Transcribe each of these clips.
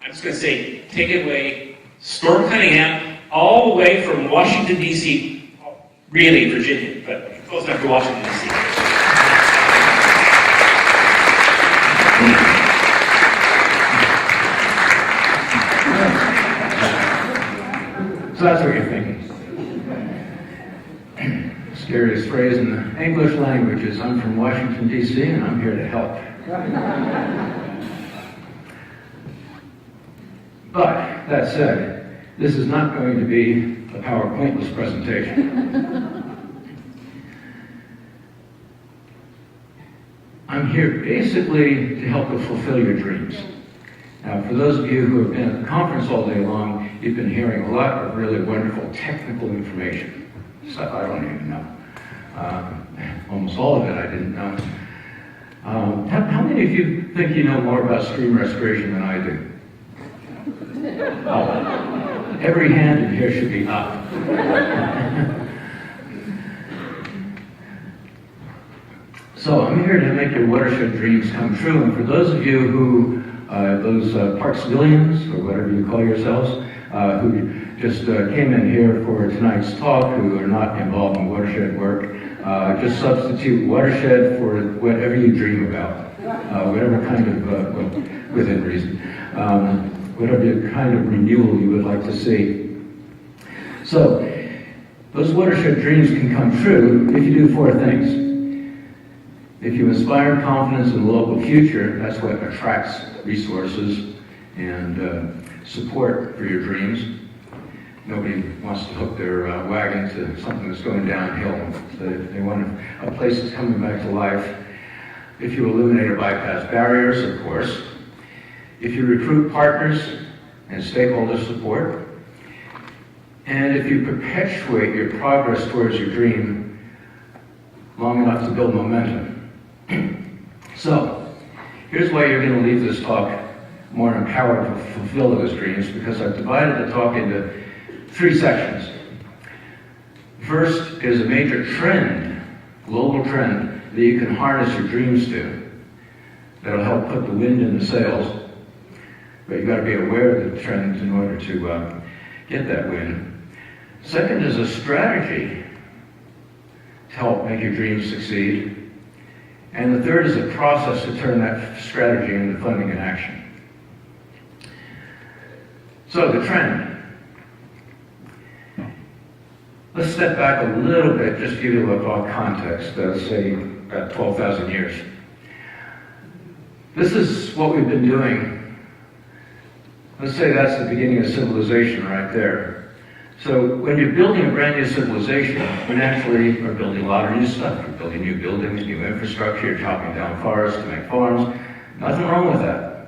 I'm just going to say, take it away. Storm Cunningham, all the way from Washington, D.C., really Virginia, but close enough to Washington, D.C. So that's what you're thinking. Scariest phrase in the English language is, I'm from Washington, D.C., and I'm here to help. But, that said, this is not going to be a PowerPointless presentation. I'm here basically to help you fulfill your dreams. Now, for those of you who have been at the conference all day long, you've been hearing a lot of really wonderful technical information. Stuff I don't even know. Almost all of it I didn't know. How many of you think you know more about stream restoration than I do? Oh, every hand in here should be up. So I'm here to make your watershed dreams come true. And for those of you who, those Parksvillians, or whatever you call yourselves, who just came in here for tonight's talk, who are not involved in watershed work, just substitute watershed for whatever you dream about, whatever kind of, well, within reason, whatever kind of renewal you would like to see. So, those watershed dreams can come true if you do four things. If you inspire confidence in the local future, that's what attracts resources and support for your dreams. Nobody wants to hook their wagon to something that's going downhill. So they want a place that's coming back to life. If you eliminate or bypass barriers, of course. If you recruit partners and stakeholder support. And if you perpetuate your progress towards your dream long enough to build momentum. So, here's why you're going to leave this talk more empowered to fulfill those dreams, because I've divided the talk into three sections. First is a major trend, global trend, that you can harness your dreams to. That'll help put the wind in the sails. But you've got to be aware of the trends in order to get that wind. Second is a strategy to help make your dreams succeed. And the third is a process to turn that strategy into funding and action. So the trend. Let's step back a little bit, just to give you a little context, say about 12,000 years. This is what we've been doing. Let's say that's the beginning of civilization right there. So when you're building a brand new civilization, you naturally are building a lot of new stuff. You're building new buildings, new infrastructure, you're chopping down forests to make farms. Nothing wrong with that.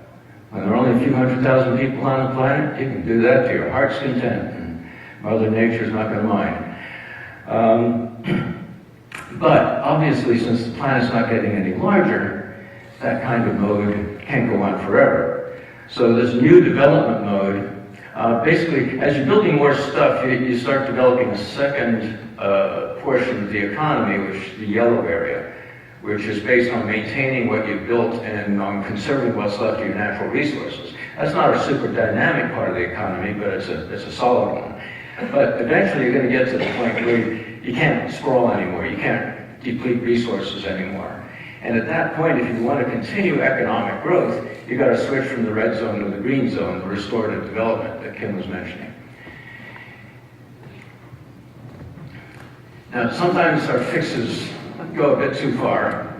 When there are only a few 100,000 people on the planet, you can do that to your heart's content, and Mother Nature's not going to mind. But obviously, since the planet's not getting any larger, that kind of mode can't go on forever. So this new development mode, basically, as you're building more stuff, you start developing a second portion of the economy, which is the yellow area, which is based on maintaining what you've built and on conserving what's left of your natural resources. That's not a super dynamic part of the economy, but it's a solid one. But eventually you're going to get to the point where you can't sprawl anymore, you can't deplete resources anymore. And at that point, if you want to continue economic growth, you've got to switch from the red zone to the green zone, the restorative development that Kim was mentioning. Now, sometimes our fixes go a bit too far.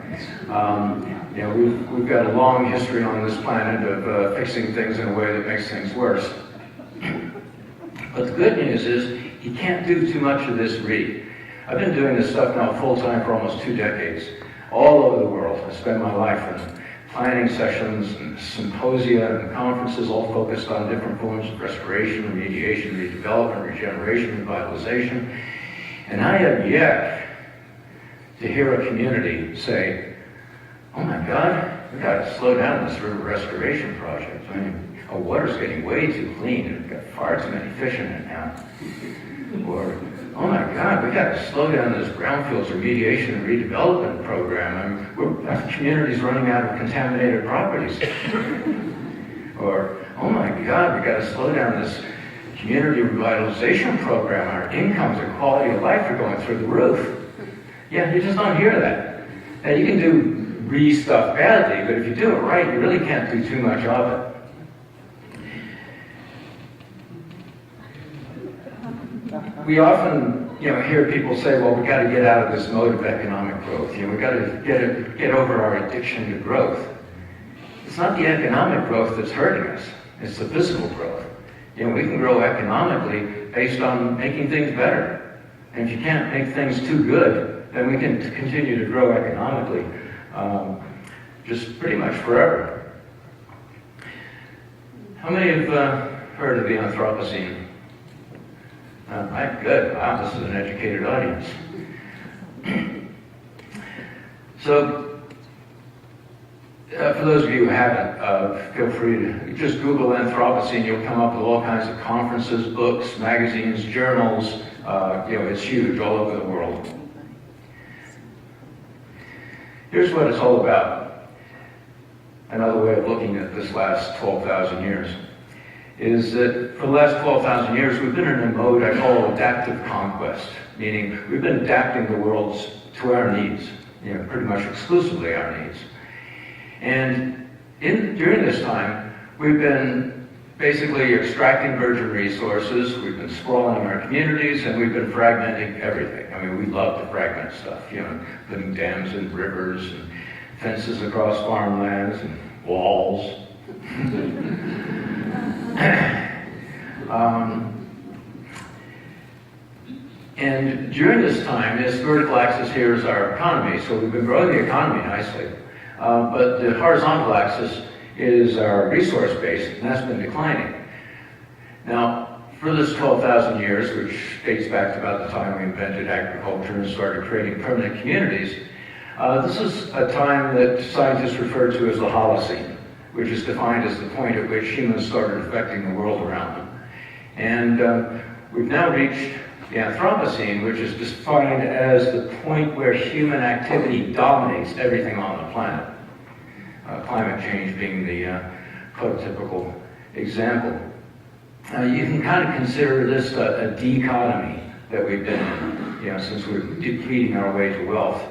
You know, we've got a long history on this planet of fixing things in a way that makes things worse. But the good news is, you can't do too much of this I've been doing this stuff now full-time for almost 2 decades, all over the world. I spend my life in planning sessions and symposia and conferences, all focused on different forms of restoration, remediation, redevelopment, regeneration, revitalization. And I have yet to hear a community say, oh my God, we got to slow down this river restoration project. I mean, our water's getting way too clean, and we've got far too many fish in it now. Or, oh my God, we got to slow down this brownfields remediation and redevelopment program. Our community's running out of contaminated properties. Or, oh my God, we got to slow down this community revitalization program. Our incomes and quality of life are going through the roof. Yeah, you just don't hear that. Now, you can do stuff badly, but if you do it right, you really can't do too much of it. We often, hear people say, well, we got to get out of this mode of economic growth. We got to get over our addiction to growth. It's not the economic growth that's hurting us. It's the physical growth. We can grow economically based on making things better. And if you can't make things too good, then we can continue to grow economically just pretty much forever. How many have heard of the Anthropocene? Good. Wow, this is an educated audience. So, for those of you who haven't, feel free to just Google Anthropocene. You'll come up with all kinds of conferences, books, magazines, journals. It's huge all over the world. Here's what it's all about. Another way of looking at this last 12,000 years is that for the last 12,000 years, we've been in a mode I call adaptive conquest, meaning we've been adapting the world to our needs, pretty much exclusively our needs. And during this time, we've been basically extracting virgin resources, we've been sprawling our communities, and we've been fragmenting everything. I mean, we love to fragment stuff, putting dams and rivers and fences across farmlands and walls. And during this time, this vertical axis here is our economy, so we've been growing the economy nicely. But the horizontal axis is our resource base, and that's been declining. Now, for this 12,000 years, which dates back to about the time we invented agriculture and started creating permanent communities, this is a time that scientists refer to as the Holocene, which is defined as the point at which humans started affecting the world around them. And we've now reached the Anthropocene, which is defined as the point where human activity dominates everything on the planet. Climate change being the prototypical example. You can kind of consider this a deconomy that we've been in, since we're depleting our way to wealth.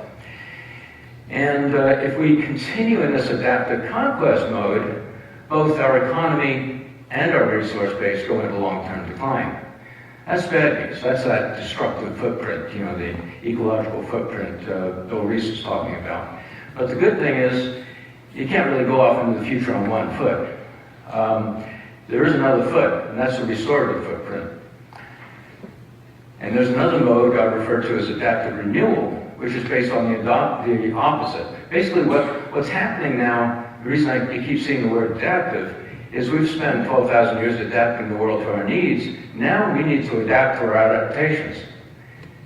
And if we continue in this adaptive conquest mode, both our economy and our resource base go into long-term decline. That's bad news. That's that destructive footprint, the ecological footprint Bill Reese was talking about. But the good thing is, you can't really go off into the future on one foot. There is another foot, and that's the restorative footprint. And there's another mode I refer to as adaptive renewal, which is based on the opposite. Basically, what's happening now, the reason I keep seeing the word adaptive, is we've spent 12,000 years adapting the world to our needs. Now we need to adapt to our adaptations.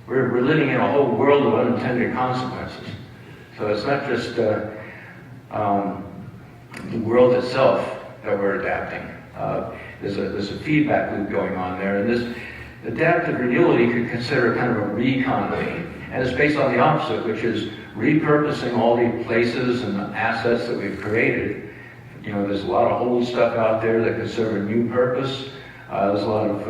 We're living in a whole world of unintended consequences. So it's not just the world itself that we're adapting. There's a feedback loop going on there, and this adaptive renewal you could consider kind of a re-economy. And it's based on the opposite, which is repurposing all the places and the assets that we've created. There's a lot of old stuff out there that could serve a new purpose. There's a lot of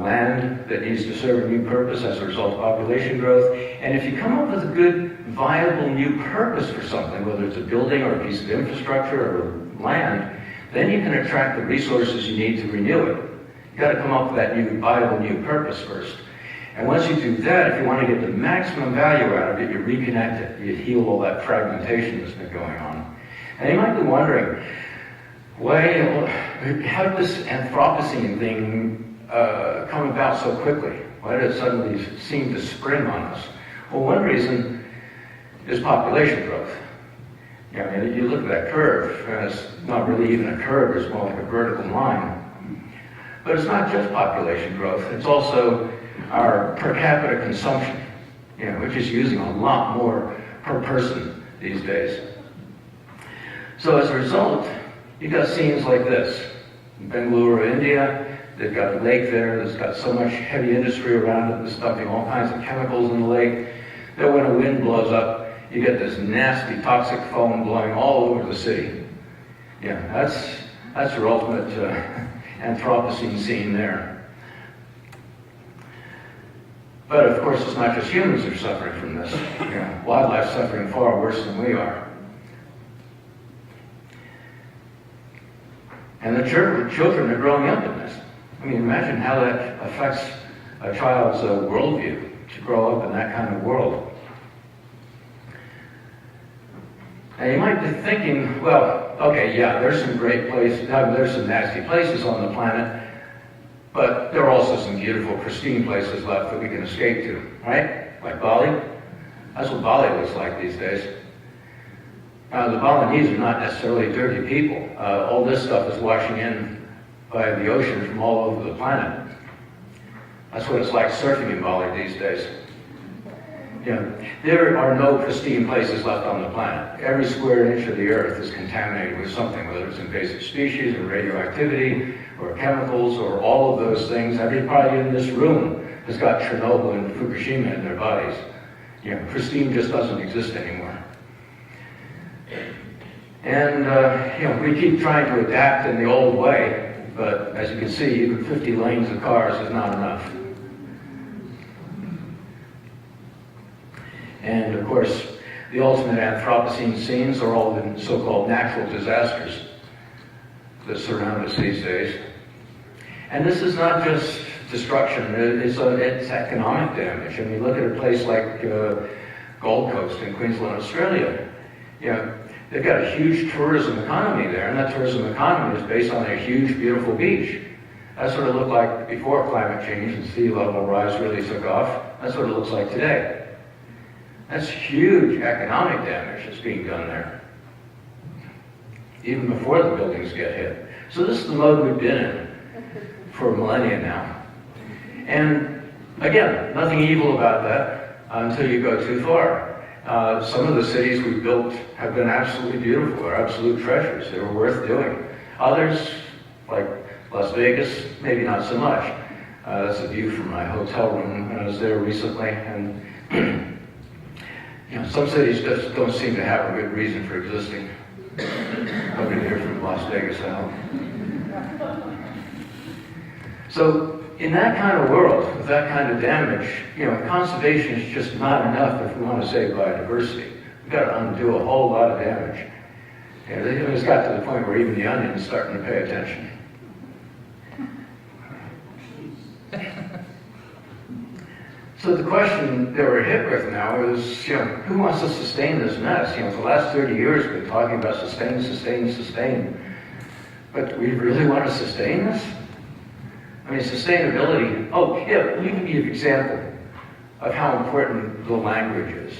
land that needs to serve a new purpose as a result of population growth. And if you come up with a good, viable new purpose for something, whether it's a building or a piece of infrastructure or land, then you can attract the resources you need to renew it. You've got to come up with that new, viable new purpose first. And once you do that, if you want to get the maximum value out of it, you reconnect it. You heal all that fragmentation that's been going on. And you might be wondering, how did this Anthropocene thing come about so quickly? Why did it suddenly seem to spring on us? Well, one reason is population growth. You look at that curve, and it's not really even a curve, it's more like a vertical line. But it's not just population growth, it's also our per capita consumption, which is using a lot more per person these days. So as a result, you've got scenes like this. In Bengaluru, India, they've got a lake there that's got so much heavy industry around it, that's dumping all kinds of chemicals in the lake, that when a wind blows up, you get this nasty toxic foam blowing all over the city. That's That's your ultimate Anthropocene scene there. But of course, it's not just humans that are suffering from this. Wildlife's suffering far worse than we are. And the children are growing up in this. I mean, imagine how that affects a child's worldview, to grow up in that kind of world. Now you might be thinking, well, okay, yeah, there's some great places, there's some nasty places on the planet, but there are also some beautiful, pristine places left that we can escape to, right? Like Bali. That's what Bali looks like these days. Now, the Balinese are not necessarily dirty people. All this stuff is washing in by the ocean from all over the planet. That's what it's like surfing in Bali these days. There are no pristine places left on the planet. Every square inch of the earth is contaminated with something, whether it's invasive species or radioactivity or chemicals or all of those things. Everybody in this room has got Chernobyl and Fukushima in their bodies. Pristine just doesn't exist anymore. And we keep trying to adapt in the old way, but as you can see, even 50 lanes of cars is not enough. And of course, the ultimate Anthropocene scenes are all the so-called natural disasters that surround us these days. And this is not just destruction, it's economic damage. I mean, look at a place like Gold Coast in Queensland, Australia. They've got a huge tourism economy there, and that tourism economy is based on a huge, beautiful beach. That's what it looked like before climate change and sea level rise really took off. That's what it looks like today. That's huge economic damage that's being done there, even before the buildings get hit. So this is the mode we've been in for millennia now. And again, nothing evil about that until you go too far. Some of the cities we built have been absolutely beautiful. They're absolute treasures. They were worth doing. Others, like Las Vegas, maybe not so much. That's a view from my hotel room when I was there recently. And some cities just don't seem to have a good reason for existing. Nobody here from Las Vegas, I hope. So in that kind of world, with that kind of damage, conservation is just not enough if we want to save biodiversity. We've got to undo a whole lot of damage. It's got to the point where even the onion is starting to pay attention. So the question that we're hit with now is, who wants to sustain this mess? For the last 30 years we've been talking about sustain. But do we really want to sustain this? I mean, sustainability, let me give you an example of how important the language is.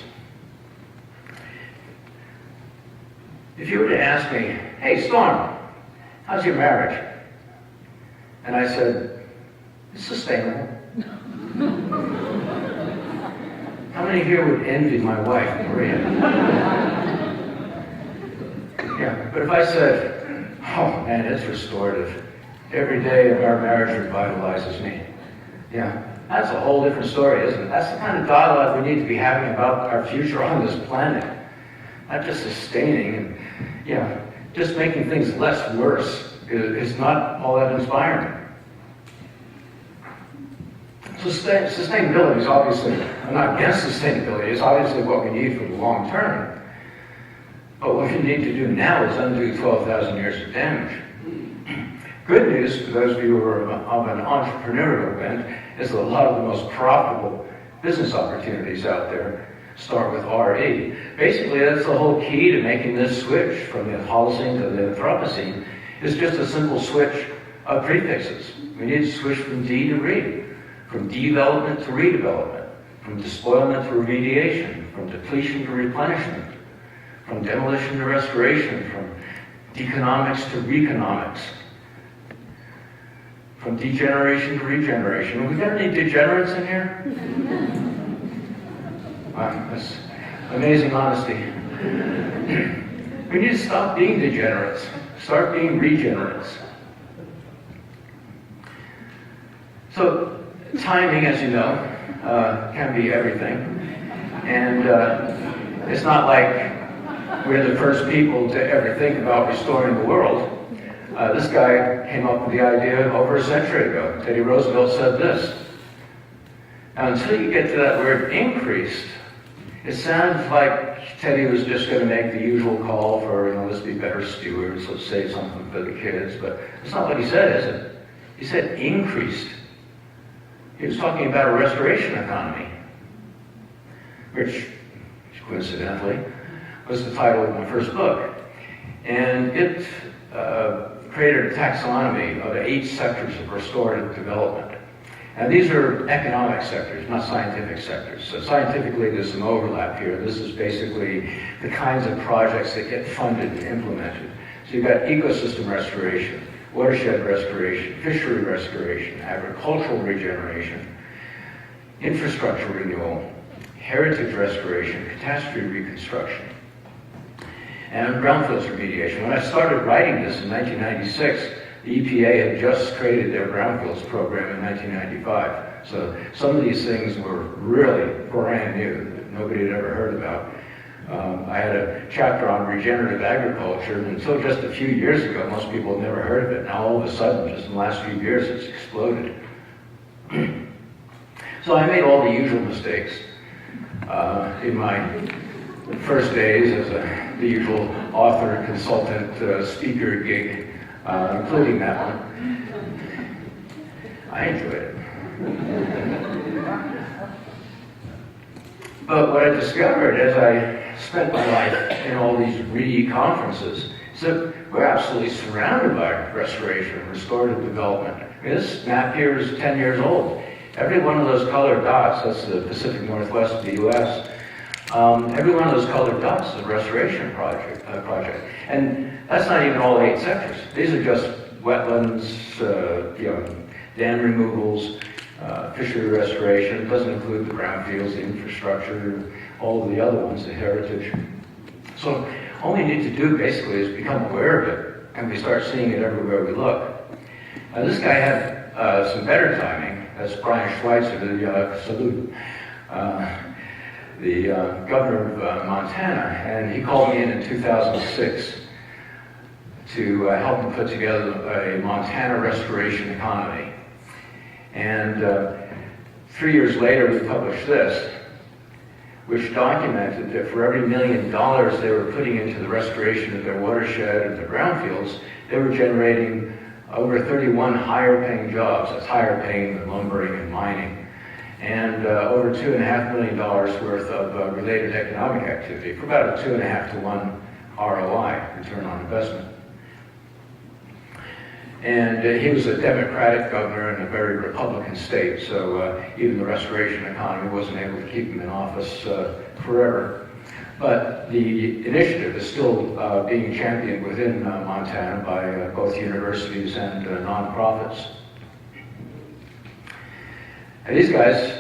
If you were to ask me, hey, Storm, how's your marriage? And I said, it's sustainable. How many here would envy my wife, Maria? But if I said, oh man, it's restorative. Every day of our marriage revitalizes me. That's a whole different story, isn't it? That's the kind of dialogue we need to be having about our future on this planet. Not just sustaining and, just making things less worse is not all that inspiring. Sustainability is obviously, I'm not against sustainability, it's obviously what we need for the long term. But what we need to do now is undo 12,000 years of damage. Good news for those of you who are of an entrepreneurial bent is that a lot of the most profitable business opportunities out there start with RE. Basically, that's the whole key to making this switch from the Holocene to the Anthropocene, is just a simple switch of prefixes. We need to switch from D to Re, from development to redevelopment, from despoilment to remediation, from depletion to replenishment, from demolition to restoration, from deconomics to reconomics, from degeneration to regeneration. Have we got any degenerates in here? Wow, that's amazing honesty. We need to stop being degenerates, start being regenerates. So, timing, as you know, can be everything. And it's not like we're the first people to ever think about restoring the world. This guy came up with the idea over a century ago. Teddy Roosevelt said this. Now, until you get to that word increased, it sounds like Teddy was just going to make the usual call for, let's be better stewards, let's save something for the kids, but that's not what he said, is it? He said increased. He was talking about a restoration economy, which coincidentally was the title of my first book. And it created a taxonomy of 8 sectors of restorative development. And these are economic sectors, not scientific sectors. So scientifically, there's some overlap here. This is basically the kinds of projects that get funded and implemented. So you've got ecosystem restoration, watershed restoration, fishery restoration, agricultural regeneration, infrastructure renewal, heritage restoration, catastrophe reconstruction, and brownfields remediation. When I started writing this in 1996, the EPA had just created their brownfields program in 1995. So some of these things were really brand new that nobody had ever heard about. I had a chapter on regenerative agriculture, and until just a few years ago, most people had never heard of it. Now all of a sudden, just in the last few years, it's exploded. So I made all the usual mistakes in my first days as the usual author, consultant, speaker gig, including that one. I enjoyed it. But what I discovered as I spent my life in all these conferences is that we're absolutely surrounded by restoration and restorative development. I mean, this map here is 10 years old. Every one of those colored dots, that's the Pacific Northwest of the U.S., every one of those colored dots is a restoration project. And that's not even all 8 sectors. These are just wetlands, dam removals, fishery restoration. It doesn't include the brownfields, the infrastructure, all of the other ones, the heritage. So all we need to do basically is become aware of it, and we start seeing it everywhere we look. This guy had some better timing. That's Brian Schweitzer, the governor of Montana, and he called me in 2006 to help him put together a Montana restoration economy. And 3 years later, we published this, which documented that for every $1 million they were putting into the restoration of their watershed and their brownfields, they were generating over 31 higher paying jobs. That's higher paying than lumbering and mining. And over $2.5 million worth of related economic activity for about a 2.5 to 1 ROI, return on investment. And he was a Democratic governor in a very Republican state, so even the restoration economy wasn't able to keep him in office forever. But the initiative is still being championed within Montana by both universities and nonprofits. And these guys,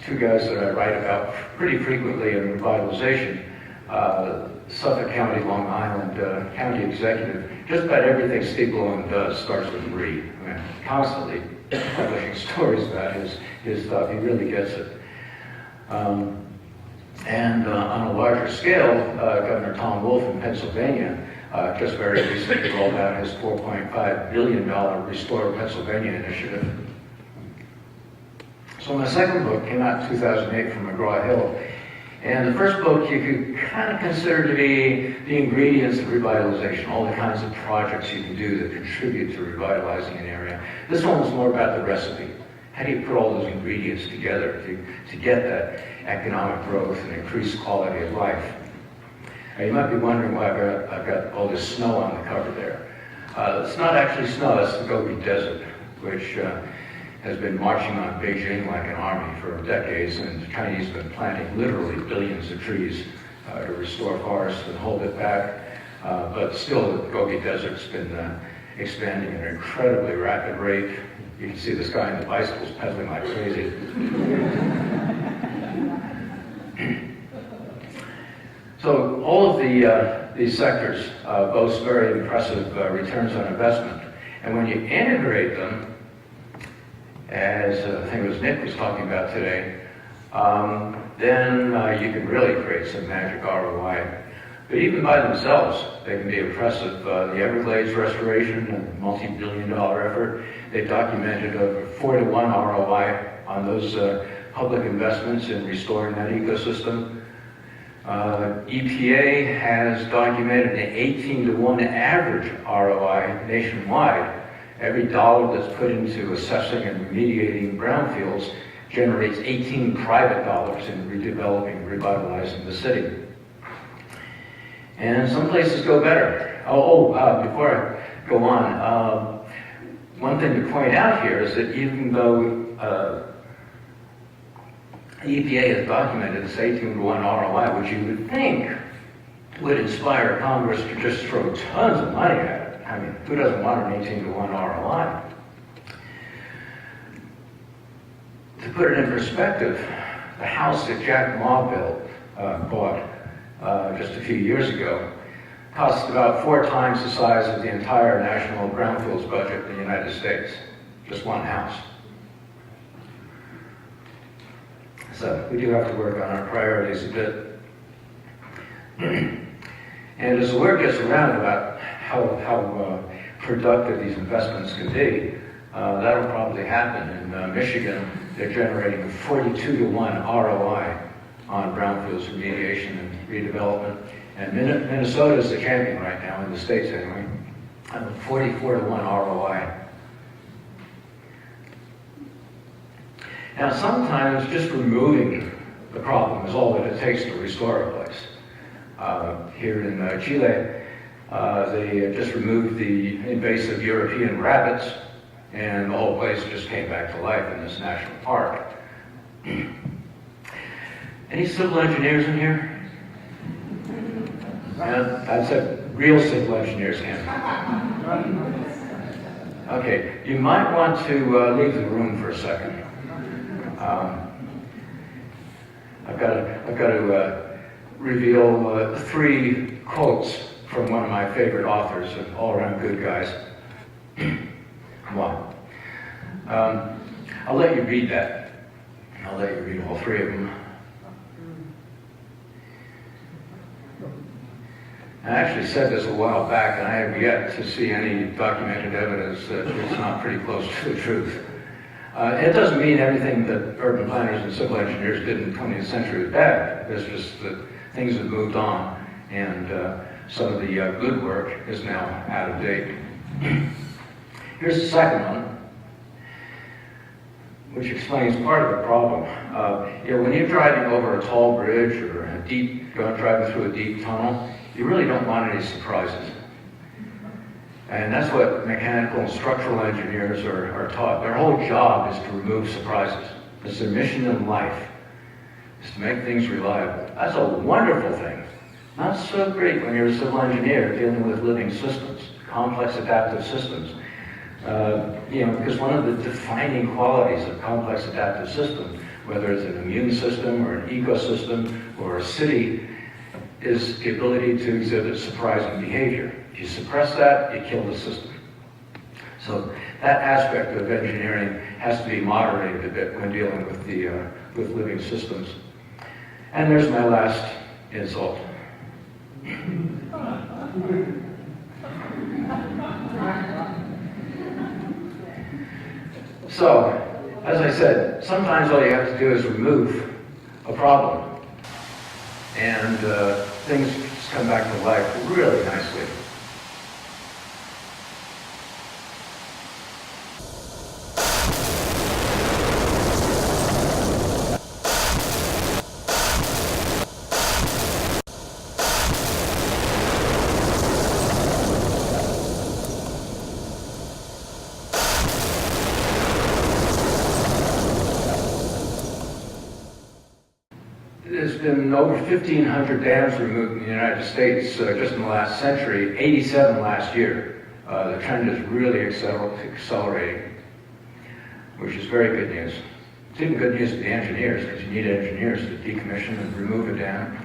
2 guys that I write about pretty frequently in Revitalization, Suffolk County, Long Island County Executive, just about everything Steve Bloom does starts with Re. I mean, constantly publishing stories about his stuff. He really gets it. And on a larger scale, Governor Tom Wolf in Pennsylvania just very recently rolled out his $4.5 billion Restore Pennsylvania initiative. So my second book came out in 2008 from McGraw-Hill. And the first book you could kind of consider to be the ingredients of revitalization, all the kinds of projects you can do that contribute to revitalizing an area. This one was more about the recipe. How do you put all those ingredients together to get that economic growth and increased quality of life? Now, you might be wondering why I've got all this snow on the cover there. It's not actually snow, it's the Gobi Desert, which has been marching on Beijing like an army for decades, and the Chinese have been planting literally billions of trees to restore forests and hold it back. But still, the Gobi Desert's been expanding at an incredibly rapid rate. You can see this guy in the bicycles pedaling like crazy. So all of these sectors boast very impressive returns on investment. And when you integrate them, as I think it was Nick was talking about today, then you can really create some magic ROI. But even by themselves, they can be oppressive. The Everglades restoration, a multi-billion-dollar effort, they documented a 4-to-1 ROI on those public investments in restoring that ecosystem. EPA has documented an 18-to-1 average ROI nationwide. Every dollar that's put into assessing and remediating brownfields generates 18 private dollars in redeveloping, revitalizing the city. And some places go better. Before I go on, one thing to point out here is that even though EPA has documented this 18-to-1 ROI, which you would think would inspire Congress to just throw tons of money at it. I mean, who doesn't want an 18-to-1 ROI? To put it in perspective, the house that Jack Ma bought just a few years ago cost about 4 times the size of the entire national brownfields budget in the United States. Just one house. So we do have to work on our priorities a bit. And as the word gets around about how productive these investments can be, that'll probably happen. In Michigan, they're generating a 42-to-1 ROI on brownfields remediation and redevelopment. And Minnesota's the champion right now, in the States anyway, a 44-to-1 ROI. Now, sometimes just removing the problem is all that it takes to restore a place. Here in Chile, they just removed the invasive European rabbits, and the whole place just came back to life in this national park. Any civil engineers in here? I said real civil engineers can. Okay, you might want to leave the room for a second. I've got to reveal 3 quotes from one of my favorite authors, and all-around good guys. Come on. I'll let you read that. I'll let you read all 3 of them. I actually said this a while back, and I have yet to see any documented evidence that it's not pretty close to the truth. It doesn't mean everything that urban planners and civil engineers did in the 20th century was bad. It's just that things have moved on, and some of the good work is now out of date. Here's the second one, which explains part of the problem. When you're driving over a tall bridge or driving through a deep tunnel, you really don't want any surprises. And that's what mechanical and structural engineers are taught. Their whole job is to remove surprises. It's their mission in life, is to make things reliable. That's a wonderful thing. Not so great when you're a civil engineer dealing with living systems, complex adaptive systems. Because one of the defining qualities of complex adaptive systems, whether it's an immune system or an ecosystem or a city, is the ability to exhibit surprising behavior. If you suppress that, you kill the system. So that aspect of engineering has to be moderated a bit when dealing with living systems. And there's my last insult. So, as I said, sometimes all you have to do is remove a problem, and things just come back to life really nicely. There's been over 1,500 dams removed in the United States just in the last century, 87 last year. The trend is really accelerating, which is very good news. It's even good news for the engineers, because you need engineers to decommission and remove a dam.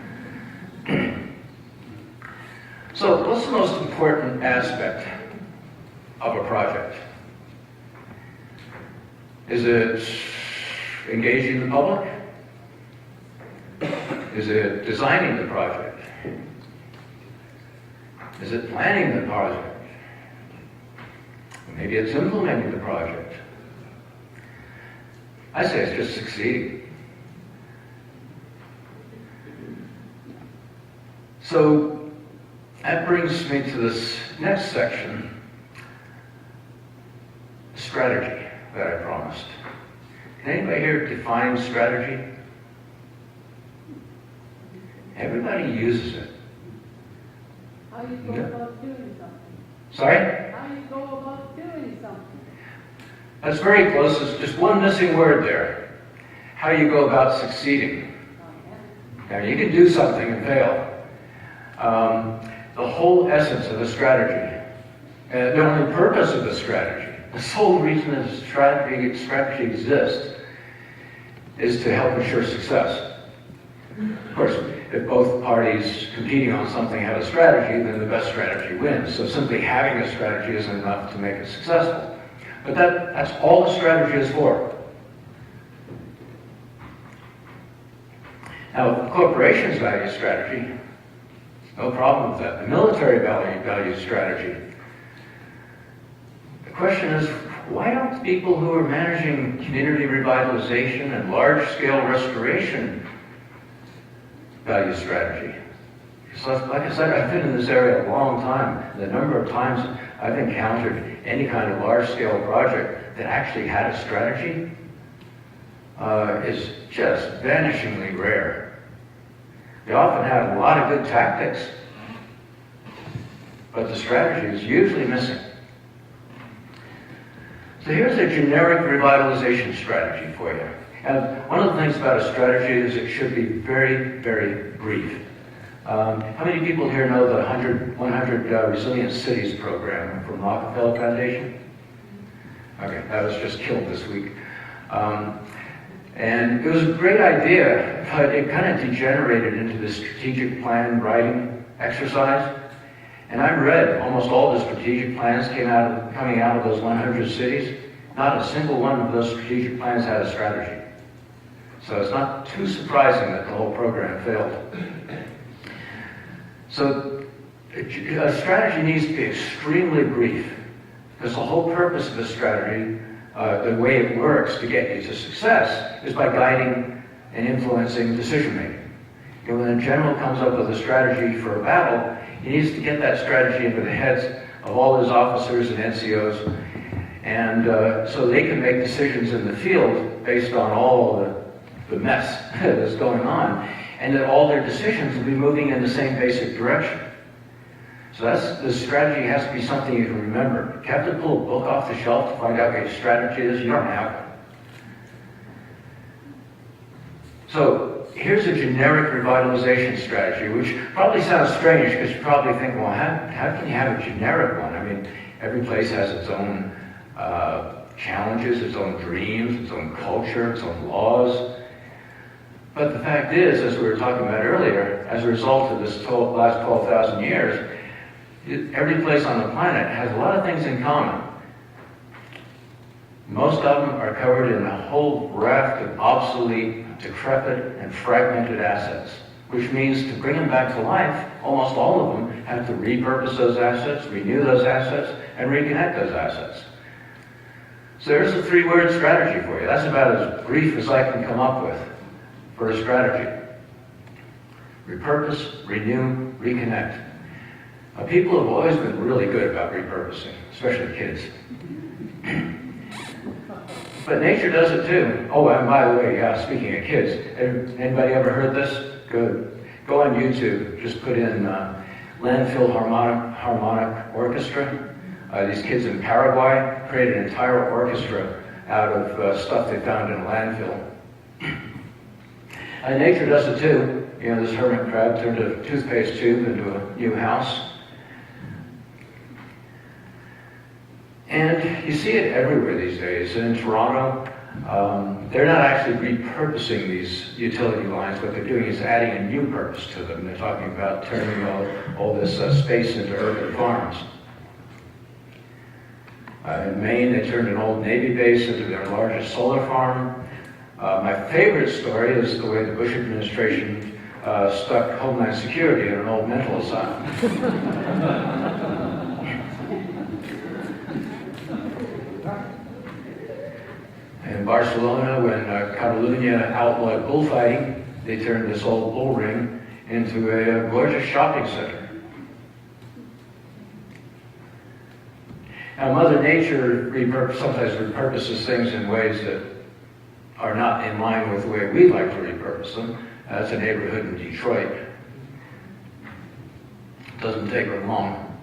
So what's the most important aspect of a project? Is it engaging the public? Is it designing the project? Is it planning the project? Maybe it's implementing the project. I say it's just succeeding. So that brings me to this next section, strategy that I promised. Can anybody here define strategy? Everybody uses it. How you go about doing something? Sorry? How you go about doing something? That's very close. There's just one missing word there. How you go about succeeding. Now, you can do something and fail. The whole essence of the strategy, the only purpose of the strategy, the sole reason that strategy exists is to help ensure success. Of course, if both parties competing on something have a strategy, then the best strategy wins. So simply having a strategy isn't enough to make it successful. But that's all the strategy is for. Now, corporations value strategy. No problem with that. The military values strategy. The question is, why don't people who are managing community revitalization and large-scale restoration value strategy? Because like I said, I've been in this area a long time. The number of times I've encountered any kind of large-scale project that actually had a strategy is just vanishingly rare. They often have a lot of good tactics, but the strategy is usually missing. So here's a generic revitalization strategy for you. And one of the things about a strategy is it should be very, very brief. How many people here know the 100 Resilient Cities program from Rockefeller Foundation? Okay, that was just killed this week. And it was a great idea, but it kind of degenerated into this strategic plan writing exercise. And I read almost all the strategic plans coming out of those 100 cities. Not a single one of those strategic plans had a strategy. So it's not too surprising that the whole program failed. So a strategy needs to be extremely brief, because the whole purpose of a strategy, the way it works to get you to success, is by guiding and influencing decision making. And when a general comes up with a strategy for a battle, he needs to get that strategy into the heads of all his officers and NCOs, and so they can make decisions in the field based on all the mess that's going on, and that all their decisions will be moving in the same basic direction. So the strategy has to be something you can remember. You have to pull a book off the shelf to find out what your strategy is. You don't have one. So here's a generic revitalization strategy, which probably sounds strange because you probably think, well, how can you have a generic one? I mean, every place has its own challenges, its own dreams, its own culture, its own laws. But the fact is, as we were talking about earlier, as a result of this last 12,000 years, every place on the planet has a lot of things in common. Most of them are covered in a whole raft of obsolete, decrepit, and fragmented assets, which means to bring them back to life, almost all of them have to repurpose those assets, renew those assets, and reconnect those assets. So there's a 3-word strategy for you. That's about as brief as I can come up with for a strategy. Repurpose, renew, reconnect. Now, people have always been really good about repurposing, especially kids. But nature does it too. Oh, and by the way, yeah, speaking of kids, anybody ever heard this? Good. Go on YouTube, just put in landfill harmonic orchestra. These kids in Paraguay created an entire orchestra out of stuff they found in a landfill. Nature does it too. You know, this hermit crab turned a toothpaste tube into a new house. And you see it everywhere these days. In Toronto, they're not actually repurposing these utility lines. What they're doing is adding a new purpose to them. They're talking about turning all this space into urban farms. In Maine, they turned an old Navy base into their largest solar farm. My favorite story is the way the Bush administration stuck Homeland Security in an old mental asylum. In Barcelona, when Catalunya outlawed bullfighting, they turned this old bull ring into a gorgeous shopping center. Now, Mother Nature sometimes repurposes things in ways that are not in line with the way we like to repurpose them. That's a neighborhood in Detroit. Doesn't take her long.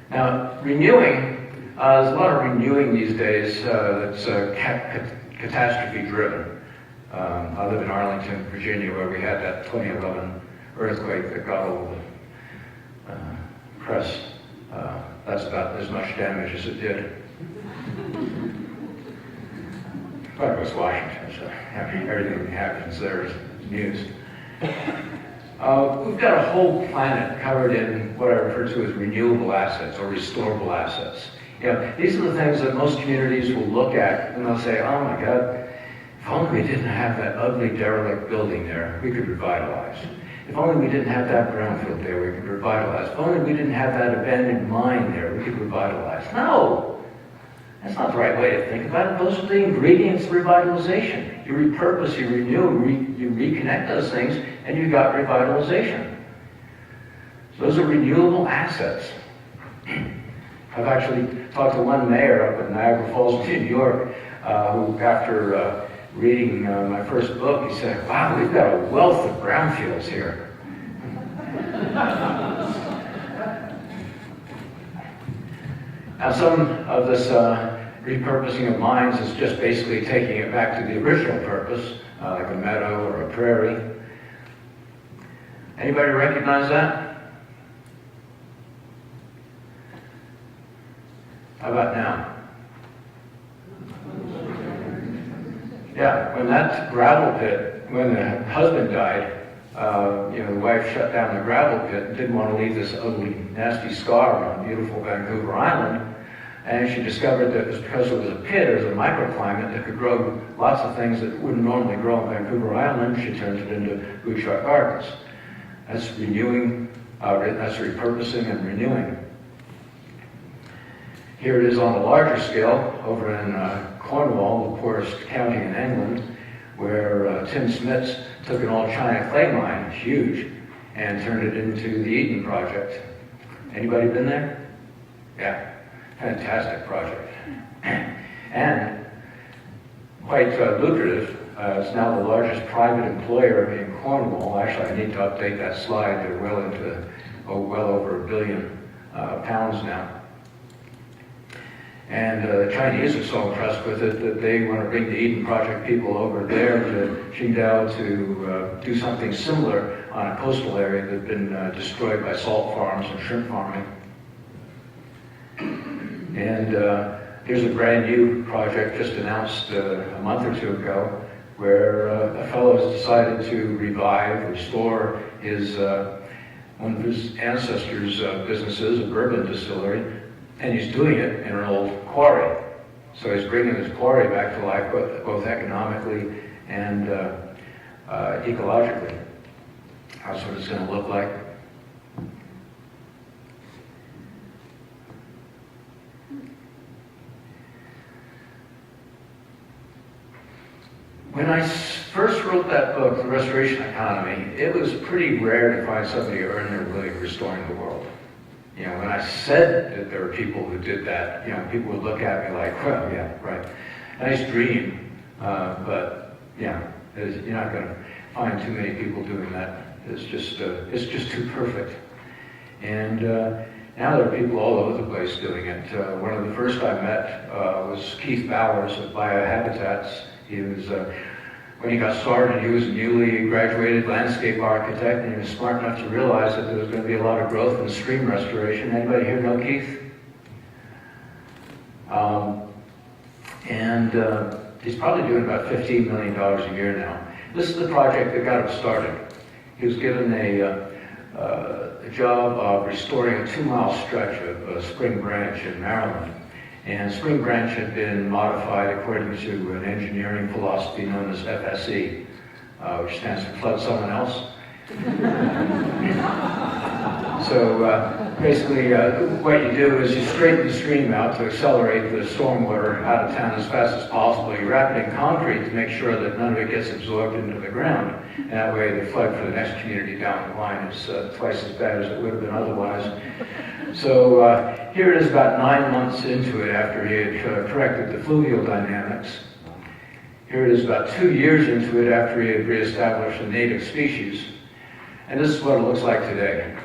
Now, renewing, there's a lot of renewing these days that's catastrophe-driven. I live in Arlington, Virginia, where we had that 2011 earthquake that got all the press. That's about as much damage as it did. But it was Washington, so everything that happens there is news. We've got a whole planet covered in what I refer to as renewable assets or restorable assets. You know, these are the things that most communities will look at and they'll say, oh my God, if only we didn't have that ugly derelict building there, we could revitalize. If only we didn't have that brownfield there, we could revitalize. If only we didn't have that abandoned mine there, we could revitalize. No! That's not the right way to think about it. Those are the ingredients of revitalization. You repurpose, you renew, you reconnect those things, and you got revitalization. So those are renewable assets. I've actually talked to one mayor up in Niagara Falls, New York, who after reading my first book, he said, wow, we've got a wealth of brownfields here. Now, some of this repurposing of mines is just basically taking it back to the original purpose, like a meadow or a prairie. Anybody recognize that? How about now? Yeah, when that gravel pit, when the husband died, the wife shut down the gravel pit and didn't want to leave this ugly, nasty scar on beautiful Vancouver Island. And she discovered that it was because it was a pit, it was a microclimate that could grow lots of things that wouldn't normally grow on Vancouver Island. She turned it into bouchard gardens. That's renewing, that's repurposing and renewing. Here it is on a larger scale over in Cornwall, the poorest county in England, where Tim Smits took an old China clay mine, huge, and turned it into the Eden Project. Anybody been there? Yeah, fantastic project. And quite lucrative. It's now the largest private employer in Cornwall. Actually, I need to update that slide. They're well over £1 billion now. And the Chinese are so impressed with it that they want to bring the Eden Project people over there to Qingdao to do something similar on a coastal area that had been destroyed by salt farms and shrimp farming. And here's a brand new project just announced a month or two ago where a fellow has decided to revive, restore his one of his ancestors' businesses, a bourbon distillery, and he's doing it in an old quarry. So he's bringing his quarry back to life, both economically and ecologically. That's what it's going to look like. When I first wrote that book, The Restoration Economy, it was pretty rare to find somebody who earned their living restoring the world. You know, when I said that there were people who did that, people would look at me like, well, yeah, right, nice dream, but yeah, you're not going to find too many people doing that. It's just too perfect. And now there are people all over the place doing it. One of the first I met was Keith Bowers of Biohabitats. He was, when he got started, he was a newly graduated landscape architect, and he was smart enough to realize that there was going to be a lot of growth in stream restoration. Anybody here know Keith? He's probably doing about $15 million a year now. This is the project that got him started. He was given a job of restoring a 2-mile stretch of Spring Branch in Maryland. And Spring Branch had been modified according to an engineering philosophy known as FSE. which stands for flood someone else. So basically what you do is you straighten the stream out to accelerate the stormwater out of town as fast as possible. You wrap it in concrete to make sure that none of it gets absorbed into the ground. And that way the flood for the next community down the line is twice as bad as it would have been otherwise. So here it is about 9 months into it after he had corrected the fluvial dynamics. Here it is about 2 years into it after he had reestablished a native species. And this is what it looks like today.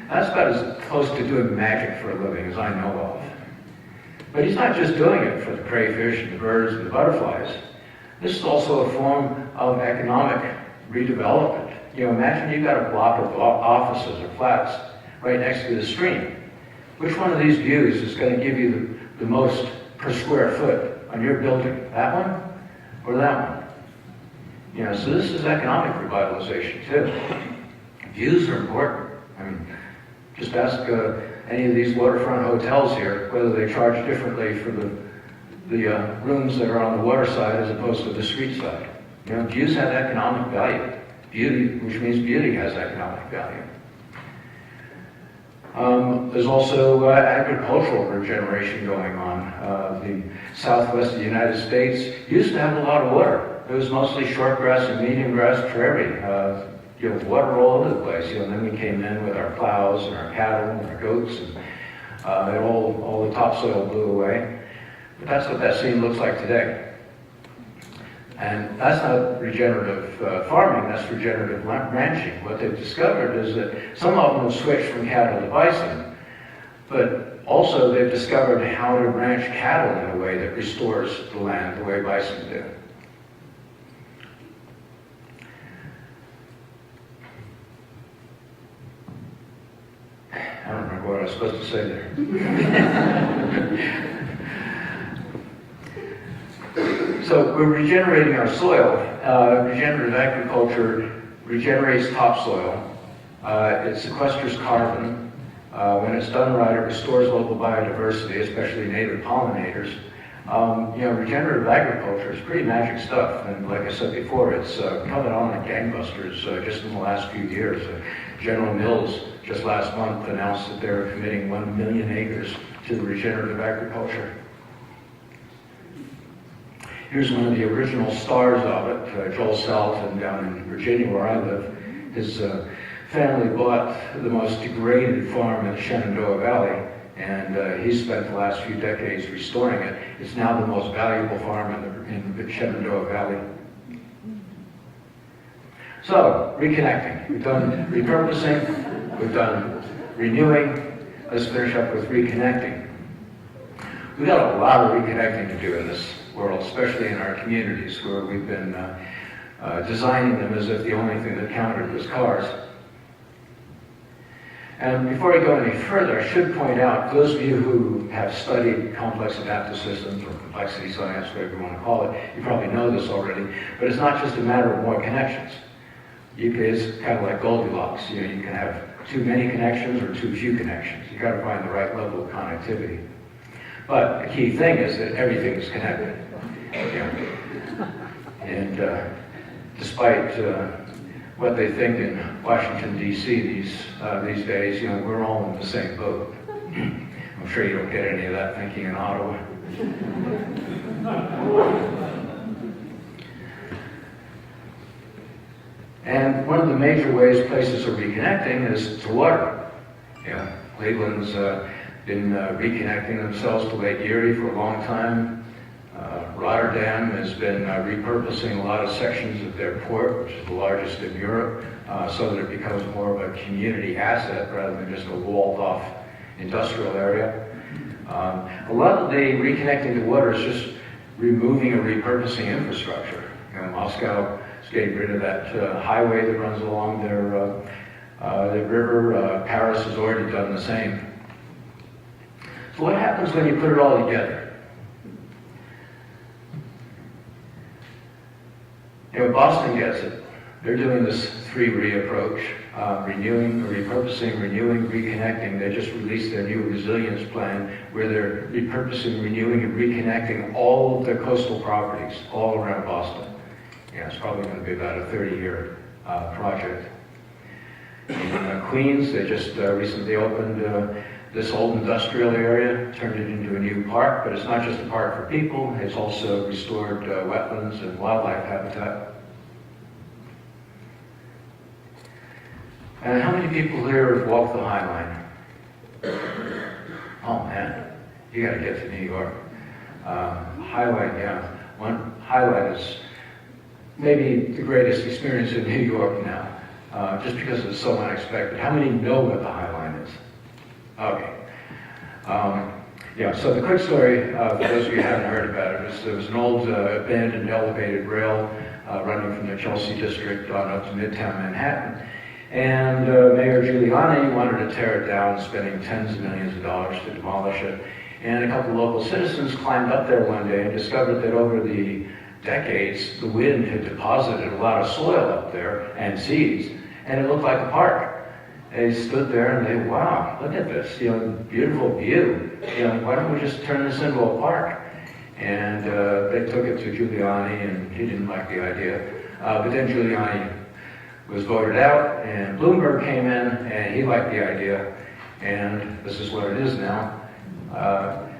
That's about as close to doing magic for a living as I know of. But he's not just doing it for the crayfish and the birds and the butterflies. This is also a form of economic redevelopment. You know, imagine you've got a block of offices or flats right next to the stream. Which one of these views is going to give you the most per square foot on your building? That one or that one? You know, so this is economic revitalization too. Views are important. I mean, just ask any of these waterfront hotels here whether they charge differently for the rooms that are on the water side as opposed to the street side. You know, views have economic value. Beauty, which means beauty has economic value. There's also agricultural regeneration going on. The southwest of the United States used to have a lot of water. It was mostly short grass and medium grass prairie. You know, water all over the place. You know, and then we came in with our plows and our cattle and our goats, and all the topsoil blew away. But that's what that scene looks like today. And that's not regenerative farming, that's regenerative ranching. What they've discovered is that some of them have switched from cattle to bison, but also they've discovered how to ranch cattle in a way that restores the land the way bison do. I don't remember what I was supposed to say there. So we're regenerating our soil. Regenerative agriculture regenerates topsoil. It sequesters carbon. When it's done right, it restores local biodiversity, especially native pollinators. You know, regenerative agriculture is pretty magic stuff. And like I said before, it's coming on like gangbusters just in the last few years. General Mills just last month announced that they're committing 1 million acres to regenerative agriculture. Here's one of the original stars of it, Joel Salton down in Virginia where I live. His family bought the most degraded farm in the Shenandoah Valley, and he spent the last few decades restoring it. It's now the most valuable farm in the Shenandoah Valley. So, reconnecting. We've done repurposing, we've done renewing. Let's finish up with reconnecting. We've got a lot of reconnecting to do in this world, especially in our communities where we've been designing them as if the only thing that counted was cars. And before I go any further, I should point out, those of you who have studied complex adaptive systems or complexity science, whatever you want to call it, you probably know this already, but it's not just a matter of more connections. It's kind of like Goldilocks. You know, you can have too many connections or too few connections. You've got to find the right level of connectivity. But the key thing is that everything is connected. And despite what they think in Washington, D.C. these days, you know, we're all in the same boat. I'm sure you don't get any of that thinking in Ottawa. And one of the major ways places are reconnecting is to water. You know, Cleveland's been reconnecting themselves to Lake Erie for a long time. Rotterdam has been repurposing a lot of sections of their port, which is the largest in Europe, so that it becomes more of a community asset rather than just a walled-off industrial area. A lot of the reconnecting to water is just removing and repurposing infrastructure. You know, Moscow is getting rid of that highway that runs along their river. Paris has already done the same. So what happens when you put it all together? You know, Boston gets it. They're doing this 3-re approach, renewing, repurposing, renewing, reconnecting. They just released their new resilience plan where they're repurposing, renewing, and reconnecting all of their coastal properties all around Boston. Yeah, it's probably going to be about a 30-year project. In Queens, they just recently opened this old industrial area, turned it into a new park, but it's not just a park for people, it's also restored wetlands and wildlife habitat. And how many people here have walked the High Line? Oh man, you got to get to New York. Highlight, yeah. One highlight is maybe the greatest experience in New York now, just because it's so unexpected. How many know what the High Line is? Okay. Yeah, so the quick story, for those of you who haven't heard about it, is there was an old abandoned elevated rail running from the Chelsea district on up to Midtown Manhattan. And Mayor Giuliani wanted to tear it down, spending tens of millions of dollars to demolish it. And a couple of local citizens climbed up there one day and discovered that over the decades, the wind had deposited a lot of soil up there and seeds, and it looked like a park. They stood there and they, wow, look at this, beautiful view. Why don't we just turn this into a park? And they took it to Giuliani, and he didn't like the idea. But then Giuliani was voted out, and Bloomberg came in, and he liked the idea, and this is what it is now.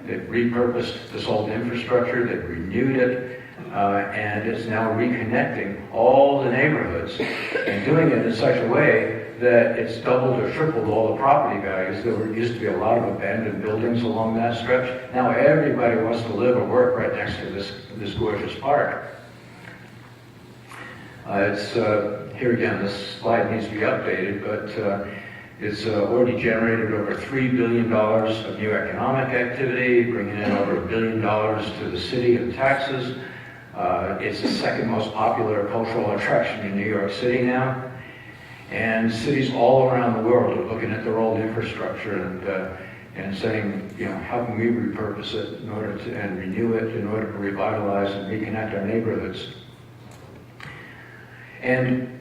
They've repurposed this old infrastructure, they've renewed it, and it's now reconnecting all the neighborhoods, and doing it in such a way that it's doubled or tripled all the property values. There used to be a lot of abandoned buildings along that stretch. Now everybody wants to live or work right next to this gorgeous park. Here again, this slide needs to be updated, but it's already generated over $3 billion of new economic activity, bringing in over $1 billion to the city in taxes. It's the second most popular cultural attraction in New York City now. And cities all around the world are looking at their old infrastructure and saying, how can we repurpose it in order to, and renew it in order to revitalize and reconnect our neighborhoods. And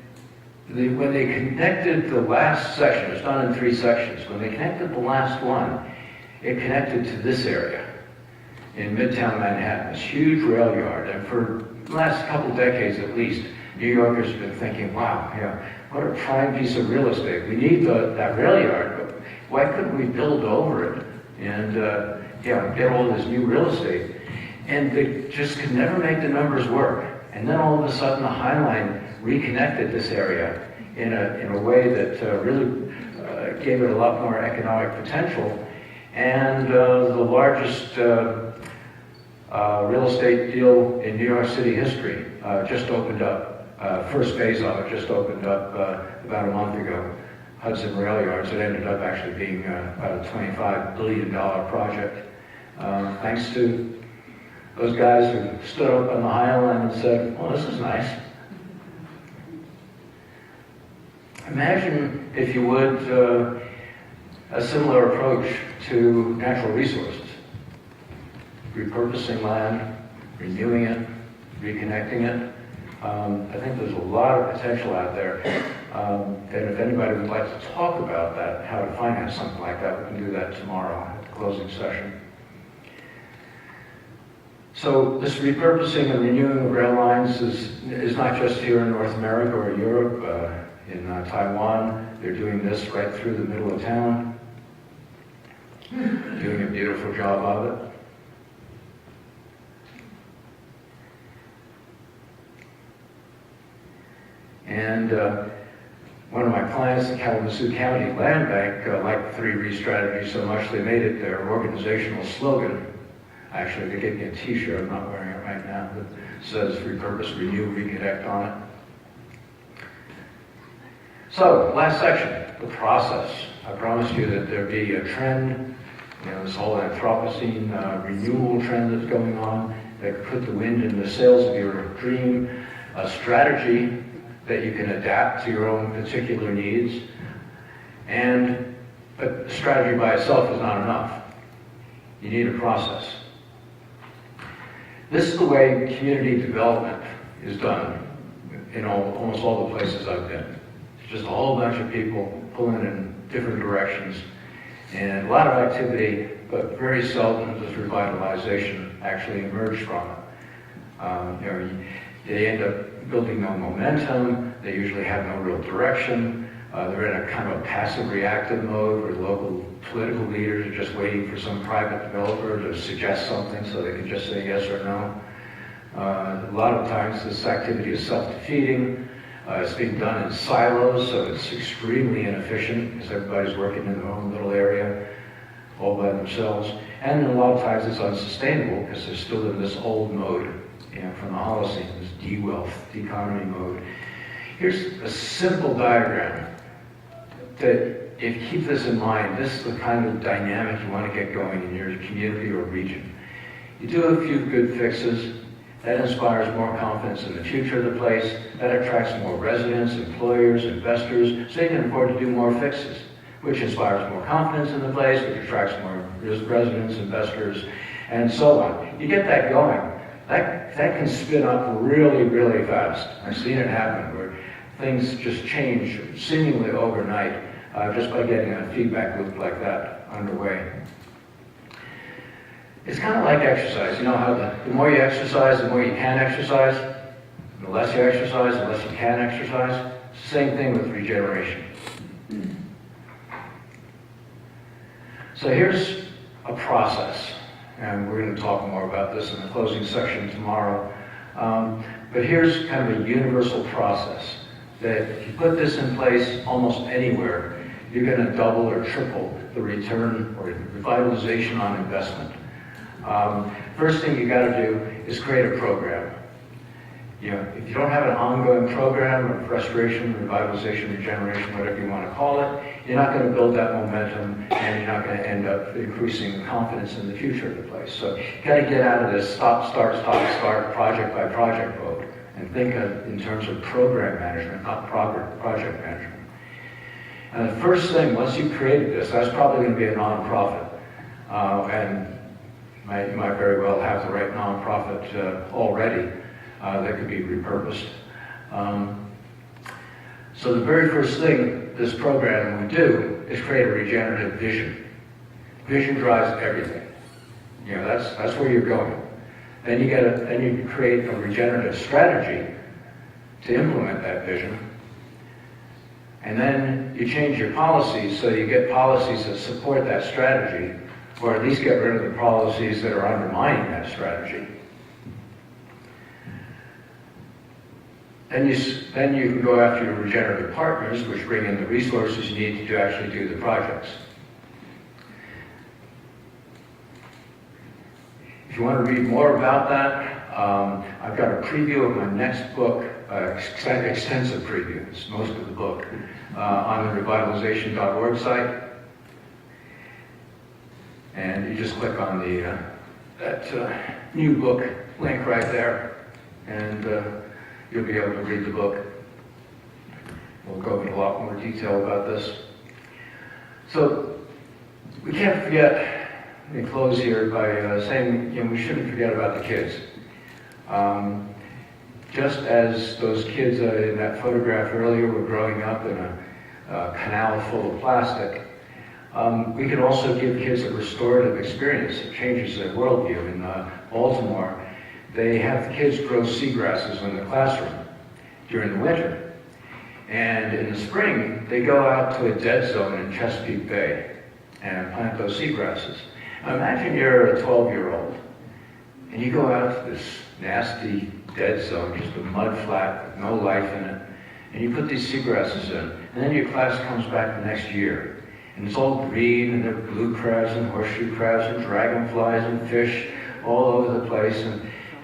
when they connected the last section, it's done in 3 sections, when they connected the last one, it connected to this area in Midtown Manhattan, this huge rail yard. And for the last couple decades at least, New Yorkers have been thinking, wow, what a prime piece of real estate. We need that rail yard, but why couldn't we build over it and get all this new real estate? And they just could never make the numbers work. And then all of a sudden the High Line reconnected this area in a way that really gave it a lot more economic potential. And the largest real estate deal in New York City history just opened up. First phase of it just opened up about a month ago. Hudson Rail Yards. It ended up actually being about a $25 billion project. Thanks to those guys who stood up on the High Line and said, well, this is nice. Imagine, if you would, a similar approach to natural resources. Repurposing land, renewing it, reconnecting it. I think there's a lot of potential out there. And if anybody would like to talk about that, how to finance something like that, we can do that tomorrow at the closing session. So this repurposing and renewing of rail lines is not just here in North America or Europe. In Taiwan, they're doing this right through the middle of town. Doing a beautiful job of it. And one of my clients, the Kalamazoo County Land Bank, liked the 3R strategy so much they made it their organizational slogan. Actually, they gave me a t-shirt, I'm not wearing it right now, that says repurpose, renew, reconnect on it. So, last section, the process. I promised you that there'd be a trend, this whole Anthropocene renewal trend that's going on, that could put the wind in the sails of your dream, a strategy that you can adapt to your own particular needs. But the strategy by itself is not enough. You need a process. This is the way community development is done in almost all the places I've been. It's just a whole bunch of people pulling in different directions and a lot of activity, but very seldom does revitalization actually emerge from it. They end up building no momentum. They usually have no real direction. They're in a kind of a passive reactive mode where local political leaders are just waiting for some private developer to suggest something so they can just say yes or no. A lot of times this activity is self-defeating. It's being done in silos, so it's extremely inefficient because everybody's working in their own little area all by themselves. And a lot of times it's unsustainable because they're still in this old mode, from the Holocene, this de-wealth, de-economy mode. Here's a simple diagram that, if you keep this in mind, this is the kind of dynamic you want to get going in your community or region. You do a few good fixes, that inspires more confidence in the future of the place, that attracts more residents, employers, investors, so you can afford to do more fixes, which inspires more confidence in the place, which attracts more residents, investors, and so on. You get that going. That can spin up really, really fast. I've seen it happen where things just change seemingly overnight just by getting a feedback loop like that underway. It's kind of like exercise. You know how the more you exercise, the more you can exercise. And the less you exercise, the less you can exercise. It's the same thing with regeneration. So here's a process. And we're going to talk more about this in the closing section tomorrow. But here's kind of a universal process that if you put this in place almost anywhere, you're going to double or triple the return or revitalization on investment. First thing you got to do is create a program. If you don't have an ongoing program of restoration, revitalization, regeneration, whatever you want to call it, you're not going to build that momentum, and you're not going to end up increasing the confidence in the future of the place. So you got to get out of this stop, start, project by project mode, and think in terms of program management, not project management. And the first thing, once you've created this, that's probably going to be a nonprofit, and you might very well have the right nonprofit already. That could be repurposed. So the very first thing this program would do is create a regenerative vision. Vision drives everything. That's where you're going. Then you create a regenerative strategy to implement that vision. And then you change your policies so you get policies that support that strategy, or at least get rid of the policies that are undermining that strategy. Then you can go after your regenerative partners, which bring in the resources you need to actually do the projects. If you want to read more about that, I've got a preview of my next book, extensive preview, it's most of the book, on the revitalization.org site. And you just click on that new book link right there, and you'll be able to read the book. We'll go into a lot more detail about this. So we can't forget, let me close here by saying we shouldn't forget about the kids. Just as those kids in that photograph earlier were growing up in a canal full of plastic, we can also give kids a restorative experience that changes their worldview. In Baltimore, they have the kids grow seagrasses in the classroom during the winter. And in the spring, they go out to a dead zone in Chesapeake Bay and plant those seagrasses. Now imagine you're a 12-year-old and you go out to this nasty dead zone, just a mud flat with no life in it, and you put these seagrasses in, and then your class comes back the next year. And it's all green, and there are blue crabs and horseshoe crabs and dragonflies and fish all over the place.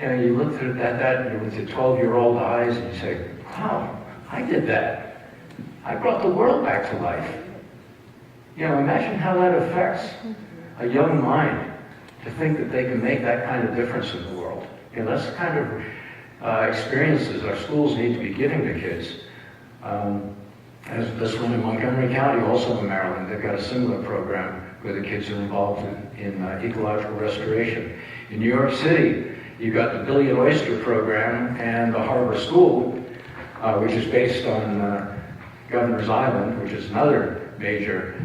And you look at that with your 12-year-old eyes and you say, wow, I did that. I brought the world back to life. Imagine how that affects a young mind to think that they can make that kind of difference in the world. That's the kind of experiences our schools need to be giving to kids. As this one in Montgomery County, also in Maryland, they've got a similar program where the kids are involved in ecological restoration. In New York City, you've got the Billion Oyster program and the Harbor School, which is based on Governor's Island, which is another major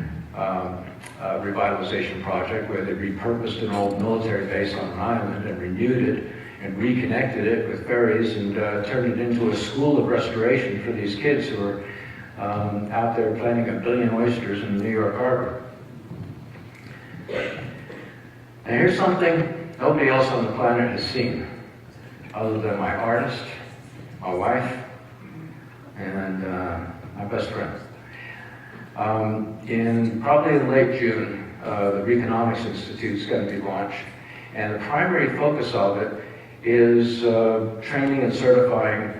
revitalization project where they repurposed an old military base on an island and renewed it and reconnected it with ferries and turned it into a school of restoration for these kids who are out there planting 1 billion oysters in the New York Harbor. And here's something nobody else on the planet has seen, other than my artist, my wife, and my best friend. In probably late June, the Reconomics Institute is going to be launched, and the primary focus of it is training and certifying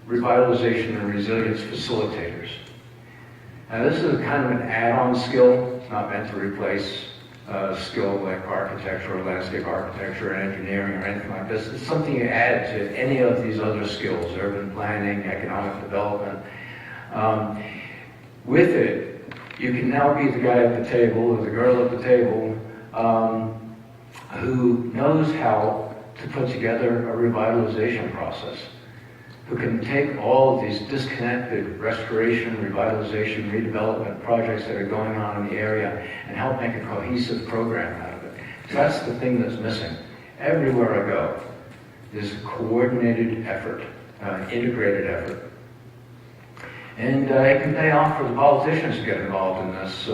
revitalization and resilience facilitators. Now this is kind of an add-on skill. It's not meant to replace skill like architecture or landscape architecture or engineering or anything like this. It's something you add to any of these other skills, urban planning, economic development. With it, you can now be the guy at the table or the girl at the table who knows how to put together a revitalization process, who can take all of these disconnected restoration, revitalization, redevelopment projects that are going on in the area and help make a cohesive program out of it. So that's the thing that's missing. Everywhere I go, there's a coordinated effort, integrated effort. And it can pay off for the politicians to get involved in this.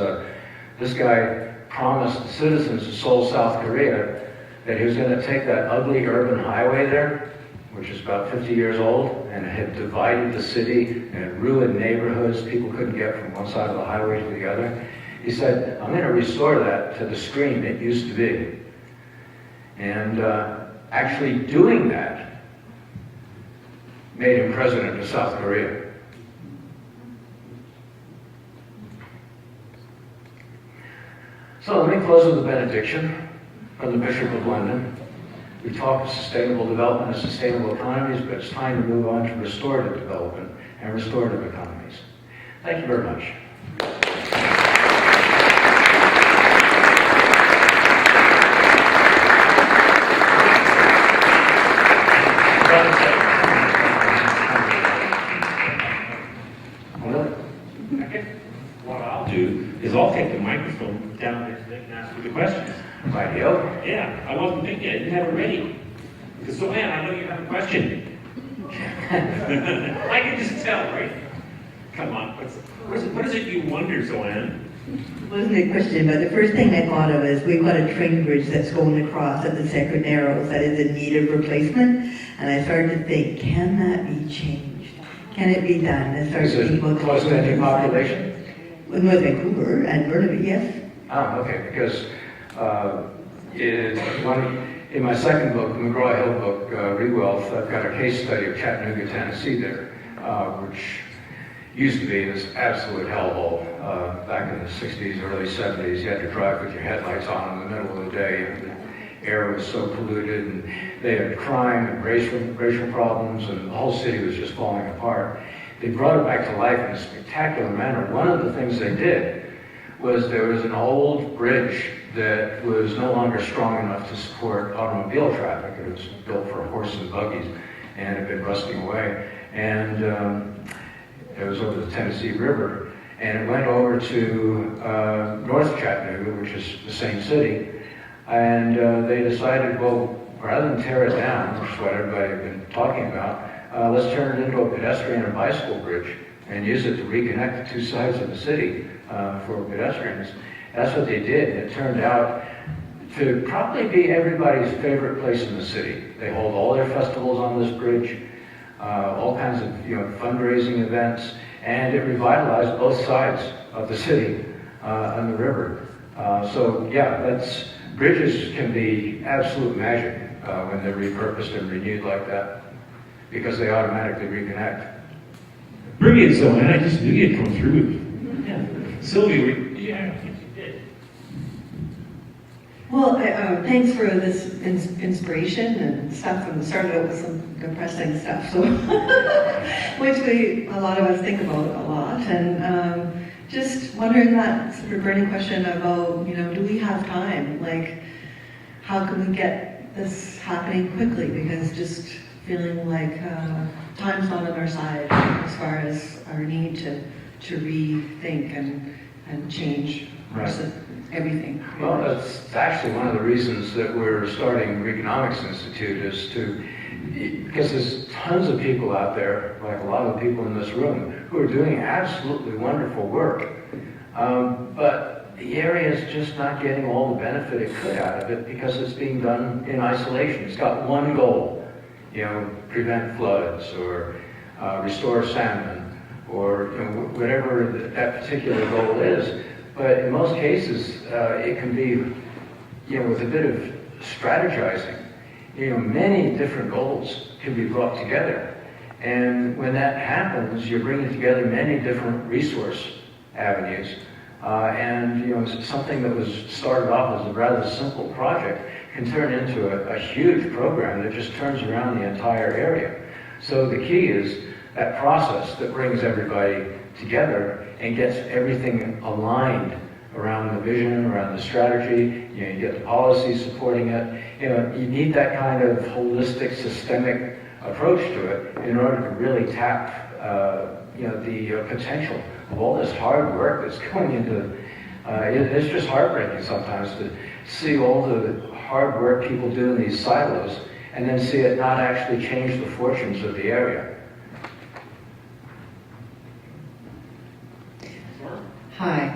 This guy promised the citizens of Seoul, South Korea, that he was going to take that ugly urban highway there, which is about 50 years old, and it had divided the city and it ruined neighborhoods. People couldn't get from one side of the highway to the other. He said, I'm going to restore that to the stream it used to be. And actually doing that made him president of South Korea. So let me close with a benediction from the Bishop of London. We talk of sustainable development and sustainable economies, but it's time to move on to restorative development and restorative economies. Thank you very much. What I'll do is I'll take the microphone down there so they can ask you the questions. Rightio. Yeah, I wasn't thinking, I didn't have it ready. Because, so Ann, I know you have a question. I can just tell, right? Come on, what is it you wonder, Zoanne? It wasn't a question, but the first thing I thought of is we've got a train bridge that's going across at the Sacred Narrows that is in need of replacement, and I started to think, can that be changed? Can it be done? I started Is thinking it about close to any population? With North Vancouver and Burnaby, yes. Oh, okay, because in my second book, the McGraw-Hill book, Rewealth, I've got a case study of Chattanooga, Tennessee there, which used to be this absolute hellhole back in the 60s, early 70s. You had to drive with your headlights on in the middle of the day, and the air was so polluted, and they had crime and racial problems, and the whole city was just falling apart. They brought it back to life in a spectacular manner. One of the things they did was there was an old bridge that was no longer strong enough to support automobile traffic. It was built for horses and buggies and had been rusting away. And it was over the Tennessee River. And it went over to North Chattanooga, which is the same city. And they decided, well, rather than tear it down, which is what everybody had been talking about, let's turn it into a pedestrian and bicycle bridge and use it to reconnect the two sides of the city for pedestrians. That's what they did. It turned out to probably be everybody's favorite place in the city. They hold all their festivals on this bridge, all kinds of fundraising events, and it revitalized both sides of the city and the river. So yeah, bridges can be absolute magic when they're repurposed and renewed like that, because they automatically reconnect. Brilliant, Zoanne. I just knew you'd come through. Yeah. Sylvia, yeah, I think you did. Well, thanks for this inspiration and stuff, and started out with some depressing stuff, so which a lot of us think about a lot, and just wondering that sort of burning question about, do we have time? Like, how can we get this happening quickly? Because just feeling like time's not on our side as far as our need to rethink and change our everything. Well, that's actually one of the reasons that we're starting Regenomics Institute is because there's tons of people out there, like a lot of the people in this room, who are doing absolutely wonderful work. But the area is just not getting all the benefit it could out of it because it's being done in isolation. It's got one goal, prevent floods or restore salmon or whatever that particular goal is. But in most cases, it can be, with a bit of strategizing, many different goals can be brought together. And when that happens, you're bringing together many different resource avenues. And something that was started off as a rather simple project can turn into a huge program that just turns around the entire area. So the key is that process that brings everybody together and gets everything aligned around the vision, around the strategy. You get the policy supporting it. You need that kind of holistic, systemic approach to it in order to really tap, the potential of all this hard work that's going into. It's just heartbreaking sometimes to see all the hard work people do in these silos, and then see it not actually change the fortunes of the area. Hi.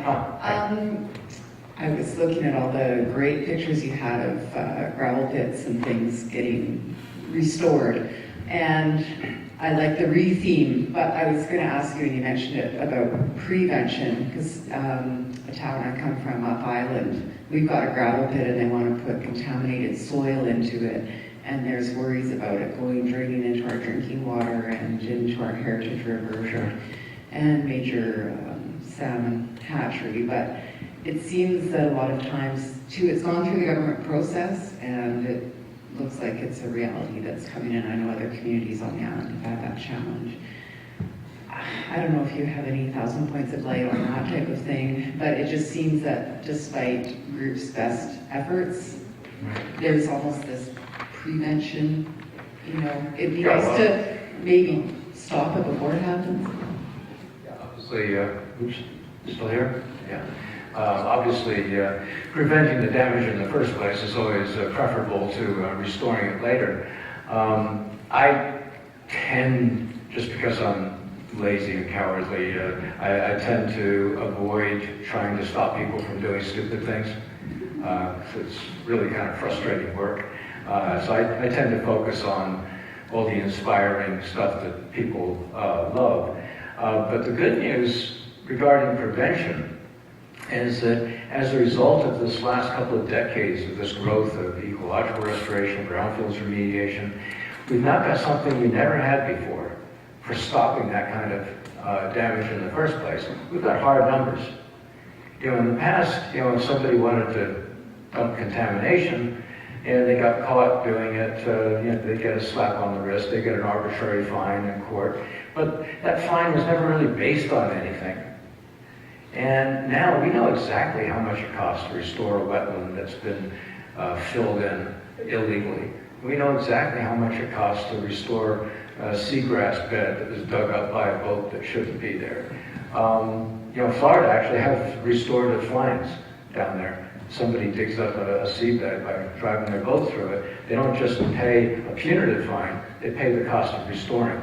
I was looking at all the great pictures you had of gravel pits and things getting restored, and I like the re-theme, but I was going to ask you, and you mentioned it, about prevention, because the town I come from, Up Island, we've got a gravel pit and they want to put contaminated soil into it, and there's worries about it draining into our drinking water and into our heritage rivers and major salmon hatchery. But it seems that a lot of times, too, it's gone through the government process, and it looks like it's a reality that's coming in. I know other communities on the island have had that challenge. I don't know if you have any 1,000 points of light on that type of thing, but it just seems that despite groups' best efforts, there's almost this prevention, it'd be nice to maybe stop it before it happens. Obviously, still here? Yeah. Obviously, preventing the damage in the first place is always preferable to restoring it later. I tend, just because I'm lazy and cowardly, I tend to avoid trying to stop people from doing stupid things. It's really kind of frustrating work. So I tend to focus on all the inspiring stuff that people love. But the good news regarding prevention is that as a result of this last couple of decades of this growth of ecological restoration, brownfields remediation, we've now got something we never had before for stopping that kind of damage in the first place. We've got hard numbers. In the past, if somebody wanted to dump contamination and they got caught doing it, they get a slap on the wrist, they get an arbitrary fine in court. But that fine was never really based on anything. And now we know exactly how much it costs to restore a wetland that's been filled in illegally. We know exactly how much it costs to restore a seagrass bed that was dug up by a boat that shouldn't be there. Florida actually have restorative fines down there. Somebody digs up a seabed by driving their boat through it. They don't just pay a punitive fine, they pay the cost of restoring.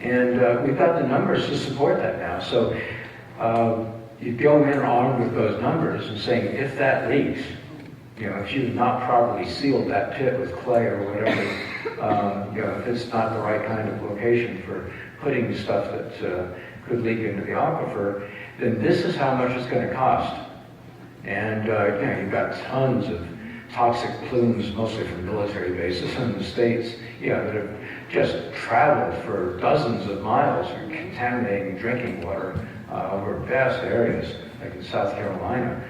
And we've got the numbers to support that now. So you go in armed with those numbers and saying, if that leaks, if you've not properly sealed that pit with clay or whatever, if it's not the right kind of location for putting stuff that could leak into the aquifer, then this is how much it's going to cost. And you've got tons of toxic plumes, mostly from military bases in the States, that have just traveled for dozens of miles and contaminating drinking water over vast areas, like in South Carolina.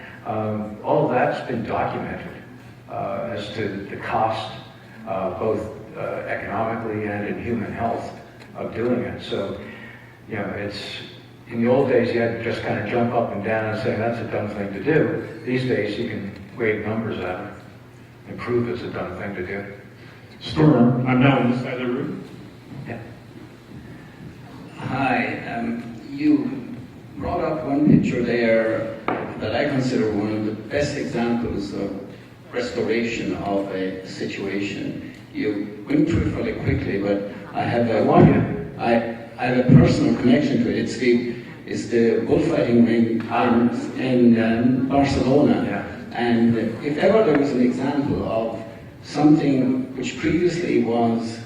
All of that's been documented as to the cost, both economically and in human health, of doing it. So, it's, in the old days you had to just kind of jump up and down and say that's a dumb thing to do. These days you can wave numbers at it and prove it's a dumb thing to do. Storm, I'm now on this side of the room. Yeah. Hi, you brought up one picture there that I consider one of the best examples of restoration of a situation. You went through it fairly quickly, but I have a personal connection to it. It's the bullfighting ring in Barcelona. Yeah. And if ever there was an example of something which previously was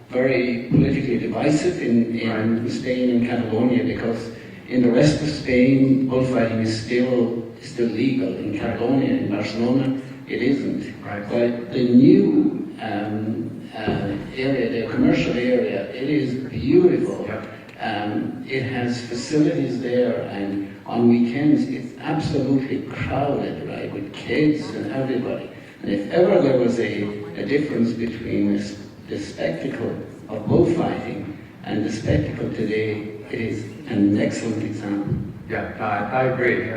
very politically divisive in Spain and Catalonia, because in the rest of Spain, bullfighting is still legal. In Catalonia, in Barcelona, it isn't. Right. But the new area, the commercial area, it is beautiful. Yeah. It has facilities there, and on weekends it's absolutely crowded, right, with kids and everybody. And if ever there was a difference between the spectacle of bullfighting and the spectacle today, it is an excellent example. Yeah, I agree.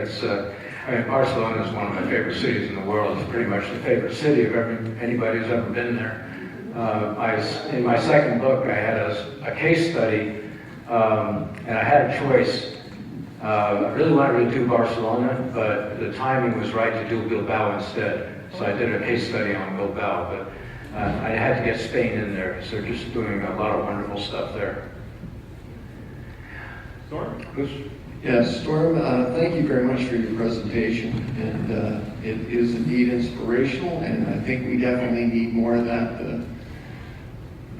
Barcelona is one of my favorite cities in the world. It's pretty much the favorite city of anybody who's ever been there. In my second book, I had a case study, and I had a choice. I really wanted to do Barcelona, but the timing was right to do Bilbao instead. So I did a case study on Bilbao, but I had to get Spain in there, so they're just doing a lot of wonderful stuff there. Storm? Yes, Storm, thank you very much for your presentation, and it is indeed inspirational, and I think we definitely need more of that.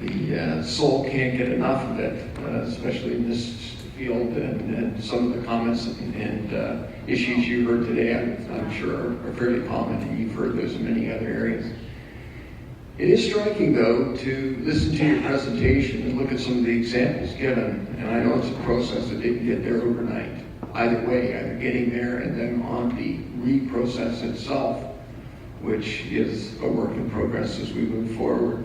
The soul can't get enough of it, especially in this field, and some of the comments and issues you heard today, I'm sure are fairly common, and you've heard those in many other areas. It is striking, though, to listen to your presentation and look at some of the examples given, and I know it's a process that didn't get there overnight. Either way, either getting there and then on the reprocess itself, which is a work in progress as we move forward.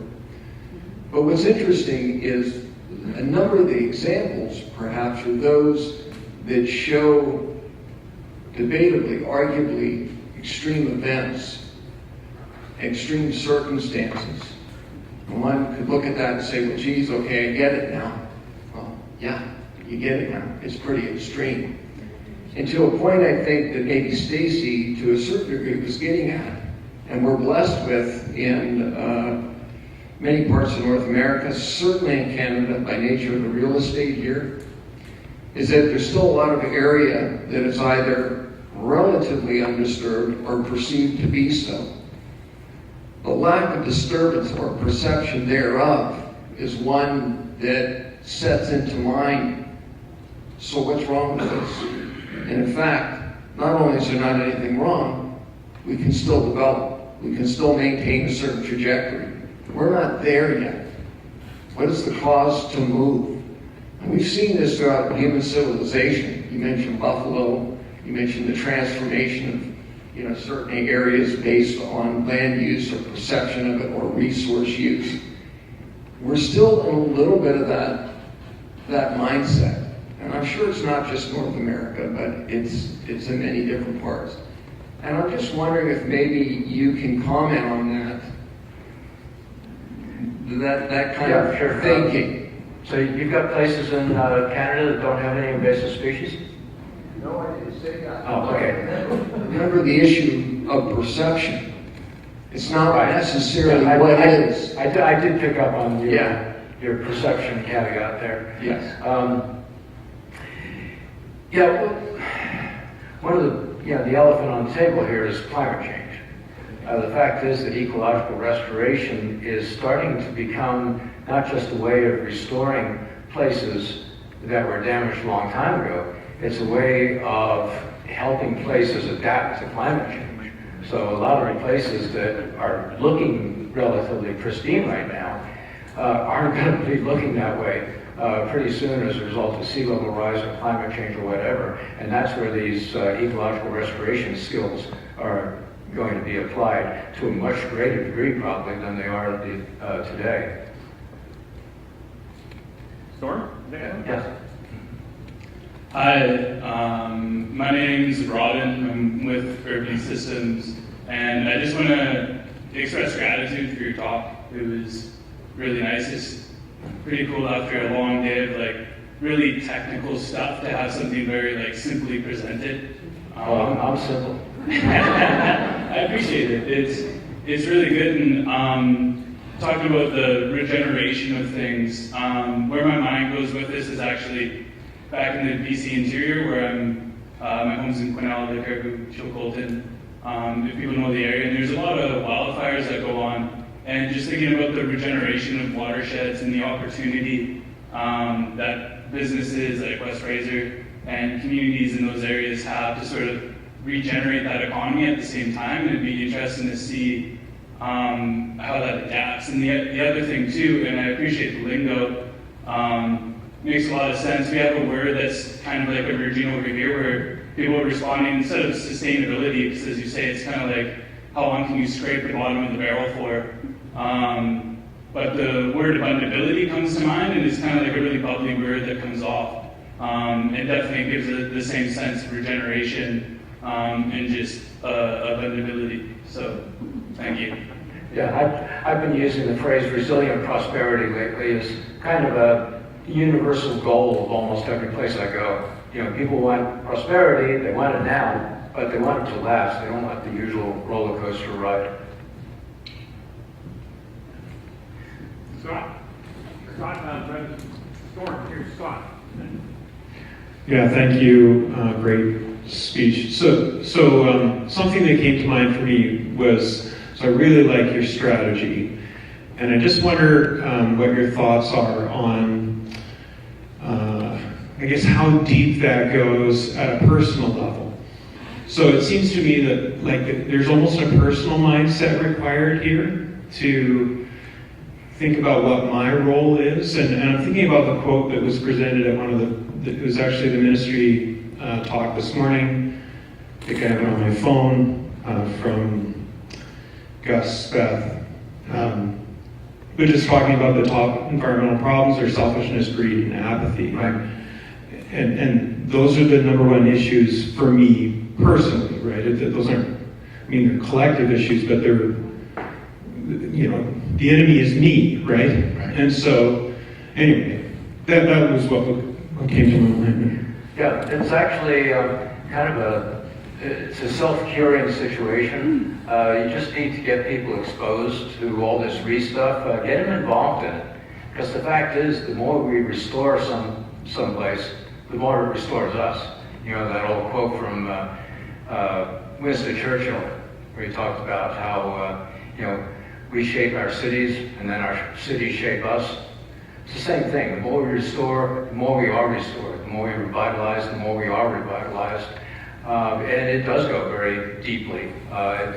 But what's interesting is a number of the examples, perhaps, are those that show, debatably, arguably, extreme events, extreme circumstances. One could look at that and say, well, geez, okay, I get it now. Well, yeah, you get it now. It's pretty extreme. And to a point, I think, that maybe Stacy, to a certain degree, was getting at, and we're blessed with in many parts of North America, certainly in Canada, by nature of the real estate here, is that there's still a lot of area that is either relatively undisturbed or perceived to be so. The lack of disturbance or perception thereof is one that sets into mind, so what's wrong with this? And in fact, not only is there not anything wrong, we can still develop. We can still maintain a certain trajectory. We're not there yet. What is the cause to move? And we've seen this throughout human civilization. You mentioned Buffalo. You mentioned the transformation of certain areas based on land use or perception of it or resource use. We're still in a little bit of that mindset. And I'm sure it's not just North America, but it's in many different parts. And I'm just wondering if maybe you can comment on that kind of sure. thinking. So you've got places in Canada that don't have any invasive species? No, I didn't say that. Oh, okay. Remember the issue of perception. It's not necessarily Yeah, what it is. I did pick up on your perception caveat there. Yes. One of the elephant on the table here is climate change. The fact is that ecological restoration is starting to become not just a way of restoring places that were damaged a long time ago, it's a way of helping places adapt to climate change. So a lot of the places that are looking relatively pristine right now aren't going to be looking that way pretty soon as a result of sea level rise or climate change or whatever. And that's where these ecological restoration skills are going to be applied to a much greater degree probably than they are today. Storm? Yes. Hi, my name's Robin. I'm with Urban Systems, and I just want to express gratitude for your talk. It was really nice. It's pretty cool after a long day of really technical stuff to have something very simply presented. I'm simple. I appreciate it. It's really good, and talking about the regeneration of things. Where my mind goes with this is actually back in the BC interior, where my home's in Quesnel, the Caribou, Chilcolton. If people know the area, and there's a lot of wildfires that go on, and just thinking about the regeneration of watersheds and the opportunity that businesses like West Fraser and communities in those areas have to sort of regenerate that economy at the same time, and it'd be interesting to see how that adapts. And the other thing too, and I appreciate the lingo, makes a lot of sense. We have a word that's kind of like emerging over here, where people are responding instead of sustainability, because as you say, it's kind of like, how long can you scrape the bottom of the barrel for? But the word abundability comes to mind, and it's kind of like a really bubbly word that comes off. It definitely gives it the same sense of regeneration and just abundability. So, thank you. Yeah, I've been using the phrase resilient prosperity lately as kind of a universal goal of almost every place I go. You know, people want prosperity, they want it now, but they want it to last. They don't want the usual roller coaster ride. Scott, Storm, here's Scott. Yeah, thank you. Great speech. So something that came to mind for me was, so I really like your strategy, and I just wonder what your thoughts are on, I guess, how deep that goes at a personal level. So it seems to me that there's almost a personal mindset required here to think about what my role is, and I'm thinking about the quote that was presented at one of it was actually the ministry talk this morning. I think I have it on my phone from Gus Beth. But just talking about the top environmental problems are selfishness, greed, and apathy. Right. And those are the number one issues for me personally, right? Those aren't, I mean, they're collective issues, but they're, you know, the enemy is me, right? And so, anyway, that was what came to my mind. Yeah, it's actually kind of it's a self-curing situation. You just need to get people exposed to all this stuff, get them involved in it. Because the fact is, the more we restore someplace, the more it restores us. You know, that old quote from Winston Churchill, where he talked about how, you know, we shape our cities, and then our cities shape us. It's the same thing. The more we restore, the more we are restored. The more we revitalize, the more we are revitalized. And it does go very deeply.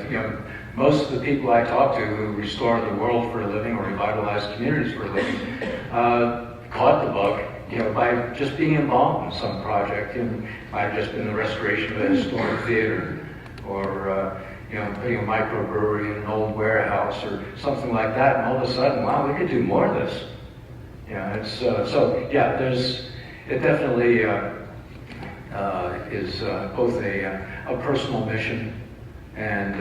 You know, most of the people I talk to who restore the world for a living or revitalize communities for a living caught the bug, you know, by just being involved in some project. It might have just been the restoration of a historic theater, or you know, putting a microbrewery in an old warehouse or something like that, and all of a sudden, wow, we could do more of this. You know, it's so yeah. It definitely is both a personal mission and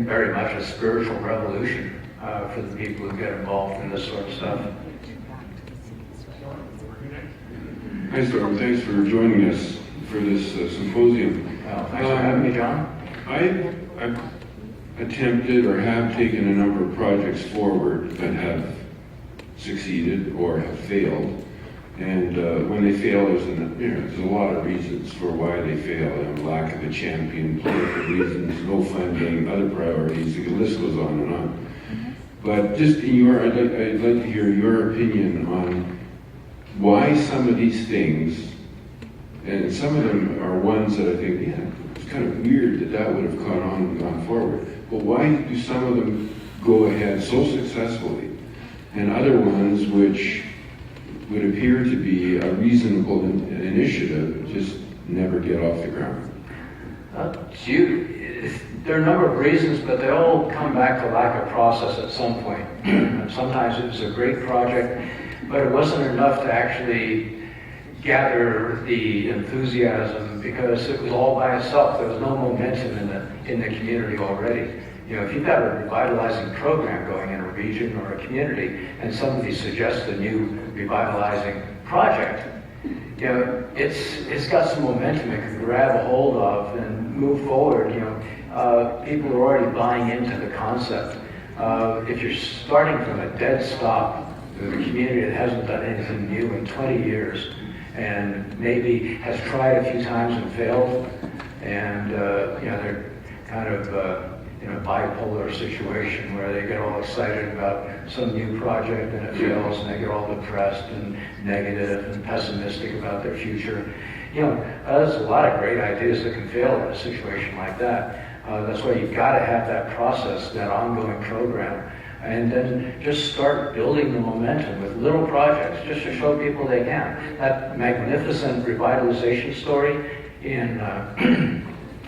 very much a spiritual revolution for the people who get involved in this sort of stuff. Hi, Storm. Thanks for joining us for this symposium. Thanks for having me, John. I've attempted or have taken a number of projects forward that have succeeded or have failed. And when they fail, there's a lot of reasons for why they fail. Lack of a champion, political reasons, no funding, other priorities. The list goes on and on. But just I'd like to hear your opinion on why some of these things, and some of them are ones that I think, yeah, it's kind of weird that would have caught on and gone forward. But why do some of them go ahead so successfully, and other ones which would appear to be a reasonable initiative just never get off the ground? There are a number of reasons, but they all come back to lack of process at some point. And sometimes it was a great project, but it wasn't enough to actually gather the enthusiasm because it was all by itself. There was no momentum in the community already. You know, if you've got a revitalizing program going in a region or a community, and somebody suggests a new revitalizing project, you know, it's got some momentum it can grab a hold of and move forward. You know, people are already buying into the concept. If you're starting from a dead stop with a community that hasn't done anything new in 20 years and maybe has tried a few times and failed, and you know, they're kind of in a bipolar situation where they get all excited about some new project and it fails, and they get all depressed and negative and pessimistic about their future. You know, there's a lot of great ideas that can fail in a situation like that. That's why you've got to have that process, that ongoing program, and then just start building the momentum with little projects, just to show people they can. That magnificent revitalization story in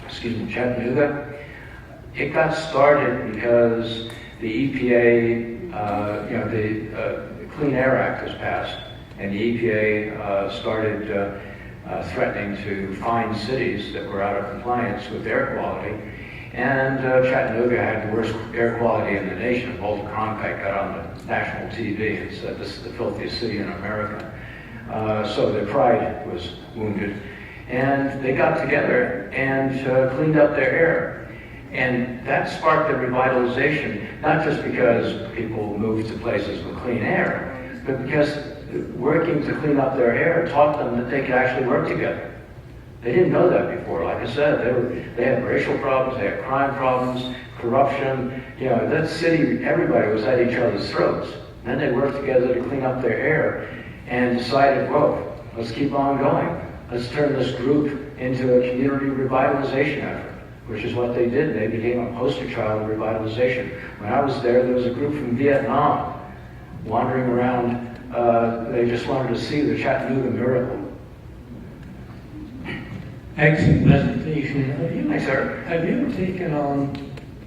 excuse me, Chattanooga, it got started because the EPA, you know, the Clean Air Act was passed, and the EPA started threatening to fine cities that were out of compliance with air quality. And Chattanooga had the worst air quality in the nation. Walter Cronkite got on the national TV and said, "This is the filthiest city in America." So their pride was wounded. And they got together and cleaned up their air. And that sparked the revitalization, not just because people moved to places with clean air, but because working to clean up their air taught them that they could actually work together. They didn't know that before. Like I said, they had racial problems, they had crime problems, corruption. You know, that city, everybody was at each other's throats. Then they worked together to clean up their air and decided, whoa, let's keep on going. Let's turn this group into a community revitalization effort, which is what they did. They became a poster child of revitalization. When I was there was a group from Vietnam wandering around. They just wanted to see the Chattanooga miracle. Excellent presentation. Thanks, sir. Have you taken on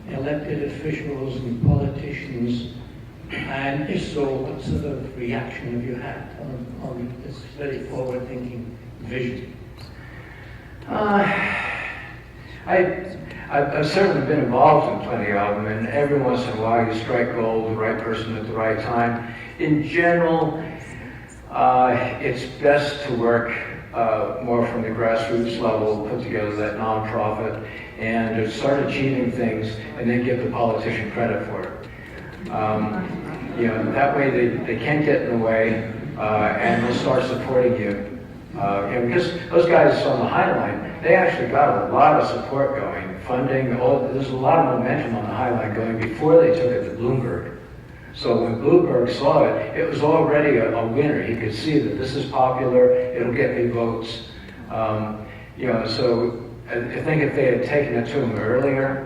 elected officials and politicians, and if so, what sort of reaction have you had on this very forward-thinking vision? I've certainly been involved in plenty of them, and every once in a while you strike gold, the right person at the right time. In general, it's best to work more from the grassroots level, put together that nonprofit, and start achieving things, and then give the politician credit for it. You know, that way they can't get in the way, and they'll start supporting you. You know, because those guys on the High Line, they actually got a lot of support going, funding. There's a lot of momentum on the High Line going before they took it to Bloomberg. So when Bloomberg saw it, it was already a winner. He could see that this is popular, it'll get me votes. You know, so I think if they had taken it to him earlier,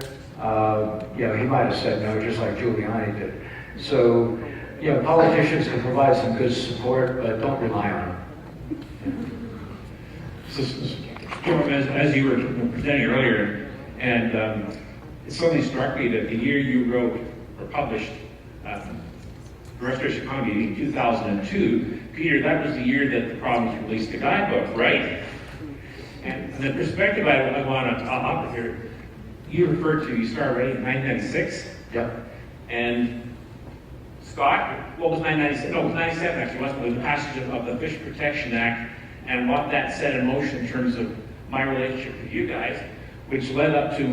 you know, he might have said no, just like Giuliani did. So, you know, politicians can provide some good support, but don't rely on them. So, Storm, as you were presenting earlier, and it suddenly struck me that the year you wrote or published Restoration Economy in 2002, Peter, that was the year that the Province released the guidebook, right? And the perspective I want to offer here, you referred to, you started writing in 1996. Yep. And Scott, what was 1997? No, it was 97 actually, wasn't it? It was the passage of the Fish Protection Act and what that set in motion in terms of my relationship with you guys, which led up to,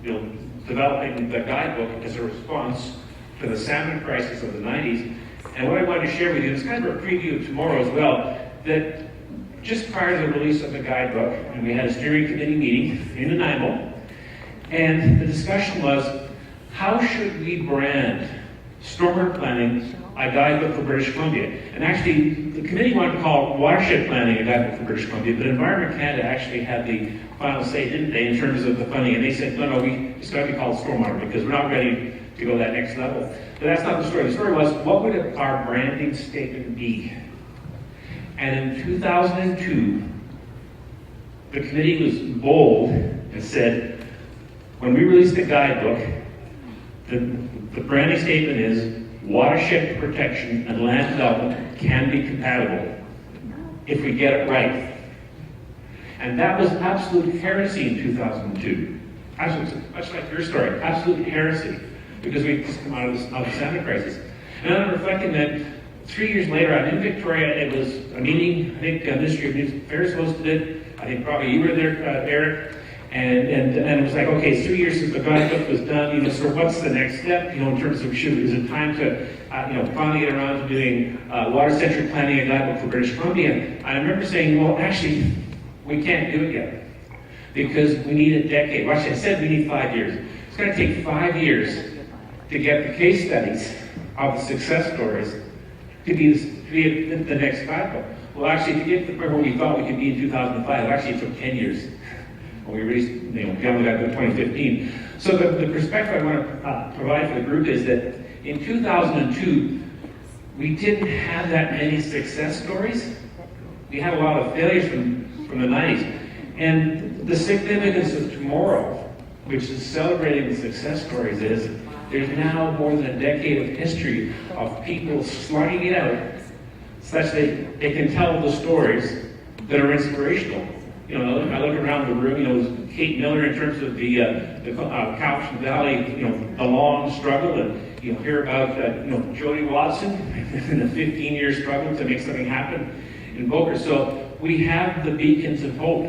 you know, developing the guidebook as a response to the salmon crisis of the 90s. And what I wanted to share with you is kind of a preview of tomorrow as well, that just prior to the release of the guidebook, and we had a steering committee meeting in Nanaimo, and the discussion was, how should we brand stormwater planning a guidebook for British Columbia? And actually, the committee wanted to call watershed planning a guidebook for British Columbia, but Environment Canada actually had the final say, didn't they, in terms of the funding, and they said, no, it's got to be called stormwater because we're not ready to go that next level. But that's not the story. The story was, what would our branding statement be? And in 2002, the committee was bold and said, when we release the guidebook, the branding statement is, watershed protection and land development can be compatible if we get it right. And that was absolute heresy in 2002. Absolute, much like your story, absolute heresy, because we just come out of the salmon crisis. And I'm reflecting that 3 years later, I'm in Victoria. It was a meeting. I think Ministry of News Affairs hosted it. I think probably you were there, Eric. And it was like, okay, it's 3 years since the guidebook was done. So what's the next step? In terms of is it time to, finally get around to doing water-centric planning and guidebook for British Columbia? And I remember saying, well, actually, we can't do it yet because we need a decade. Well, actually, I said we need 5 years. It's going to take 5 years to get the case studies of the success stories to be the next guidebook. Well, actually, to get to the point where we thought we could be in 2005, actually it took 10 years. When we released, beyond that in 2015. So the perspective I want to provide for the group is that in 2002, we didn't have that many success stories. We had a lot of failures from the 90s. And the significance of tomorrow, which is celebrating the success stories, is there's now more than a decade of history of people slugging it out such that they can tell the stories that are inspirational. I look around the room, Kate Miller in terms of the Cowichan Valley, the long struggle, and hear about, Jody Watson and the 15-year struggle to make something happen in Boker. So we have the beacons of hope.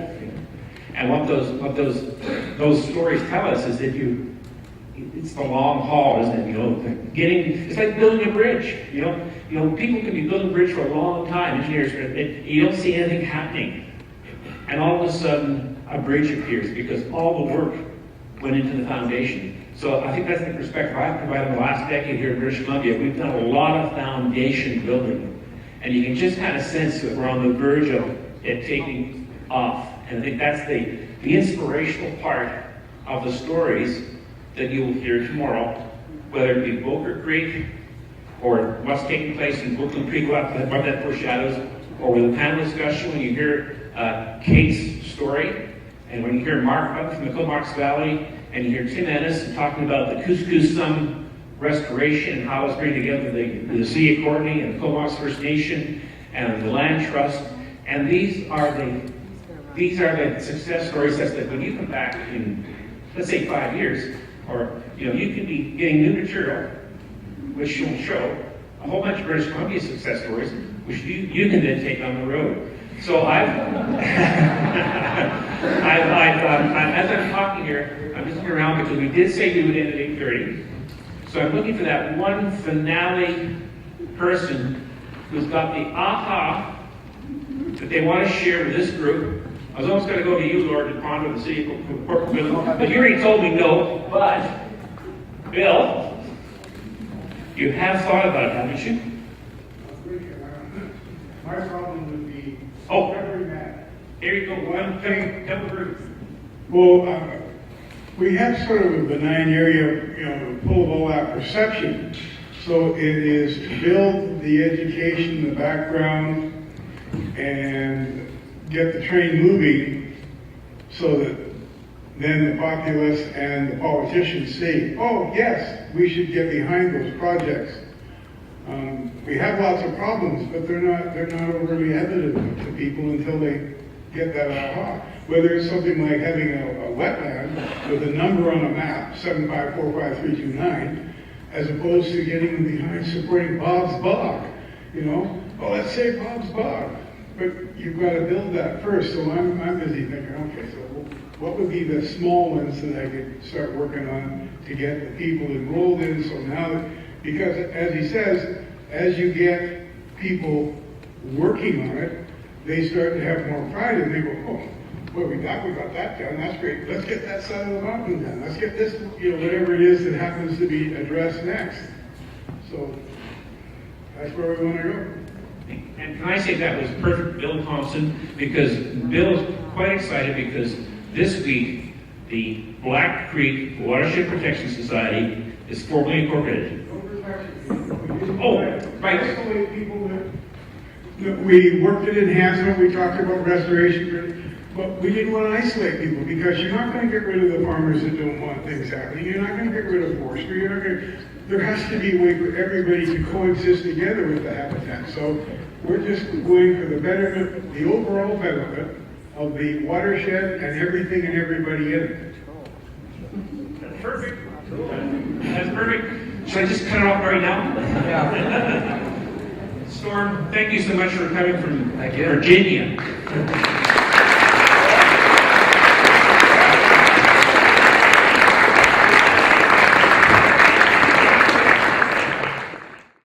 And what those stories tell us is that it's the long haul, isn't it? It's like building a bridge. People can be building a bridge for a long time, engineers, you don't see anything happening. And all of a sudden, a bridge appears because all the work went into the foundation. So I think that's the perspective I've provided in the last decade here in British Columbia. We've done a lot of foundation building. And you can just kind of sense that we're on the verge of it taking off. And I think that's the inspirational part of the stories that you will hear tomorrow, whether it be Boker Creek or what's taking place in Brooklyn Creek, what that foreshadows, or with the panel discussion when you hear Kate's story, and when you hear Mark from the Comox Valley, and you hear Tim Ennis talking about the Couscousum restoration and how it's bringing together the City of Courtenay and the Comox First Nation and the Land Trust, and these are the success stories such that when you come back in, let's say, 5 years, or you can be getting new material, which will show a whole bunch of British Columbia success stories, which you can then take on the road. So as I'm talking here, I'm just looking around because we did say we would end at 8:30. So I'm looking for that one finale person who's got the aha that they want to share with this group. I was almost going to go to you, Lord, to ponder the City of Parksville, but you already told me no. But Bill, you have thought about it, haven't you? My problem would be every man. Here you go. Come through. Well, we have sort of a benign area, full of all that perception. So it is to build the education, the background, and get the train moving so that then the populace and the politicians say, oh yes, we should get behind those projects. We have lots of problems, but they're not overly evident to people until they get that aha. Whether it's something like having a wetland with a number on a map, 7545329, as opposed to getting behind supporting Bob's Bog. Let's say Bob's Bog, but you've got to build that first. So I'm busy thinking, okay, so what would be the small ones that I could start working on to get the people enrolled in? So now that, because as he says, as you get people working on it, they start to have more pride and they go, oh, well, we got that done, that's great. Let's get that side of the mountain done. Let's get this, whatever it is that happens to be addressed next. So that's where we want to go. And can I say that was perfect, Bill Thompson, because Bill is quite excited because this week the Black Creek Watershed Protection Society is formally incorporated. Oh, right. People that we worked at enhancement, we talked about restoration, but we didn't want to isolate people because you're not going to get rid of the farmers that don't want things happening. You're not going to get rid of forestry. There has to be a way for everybody to coexist together with the habitat. So we're just going for the betterment, the overall benefit of the watershed and everything and everybody in it. That's perfect. That's perfect. Should I just cut it off right now? Storm, thank you so much for coming from Thank you. Virginia.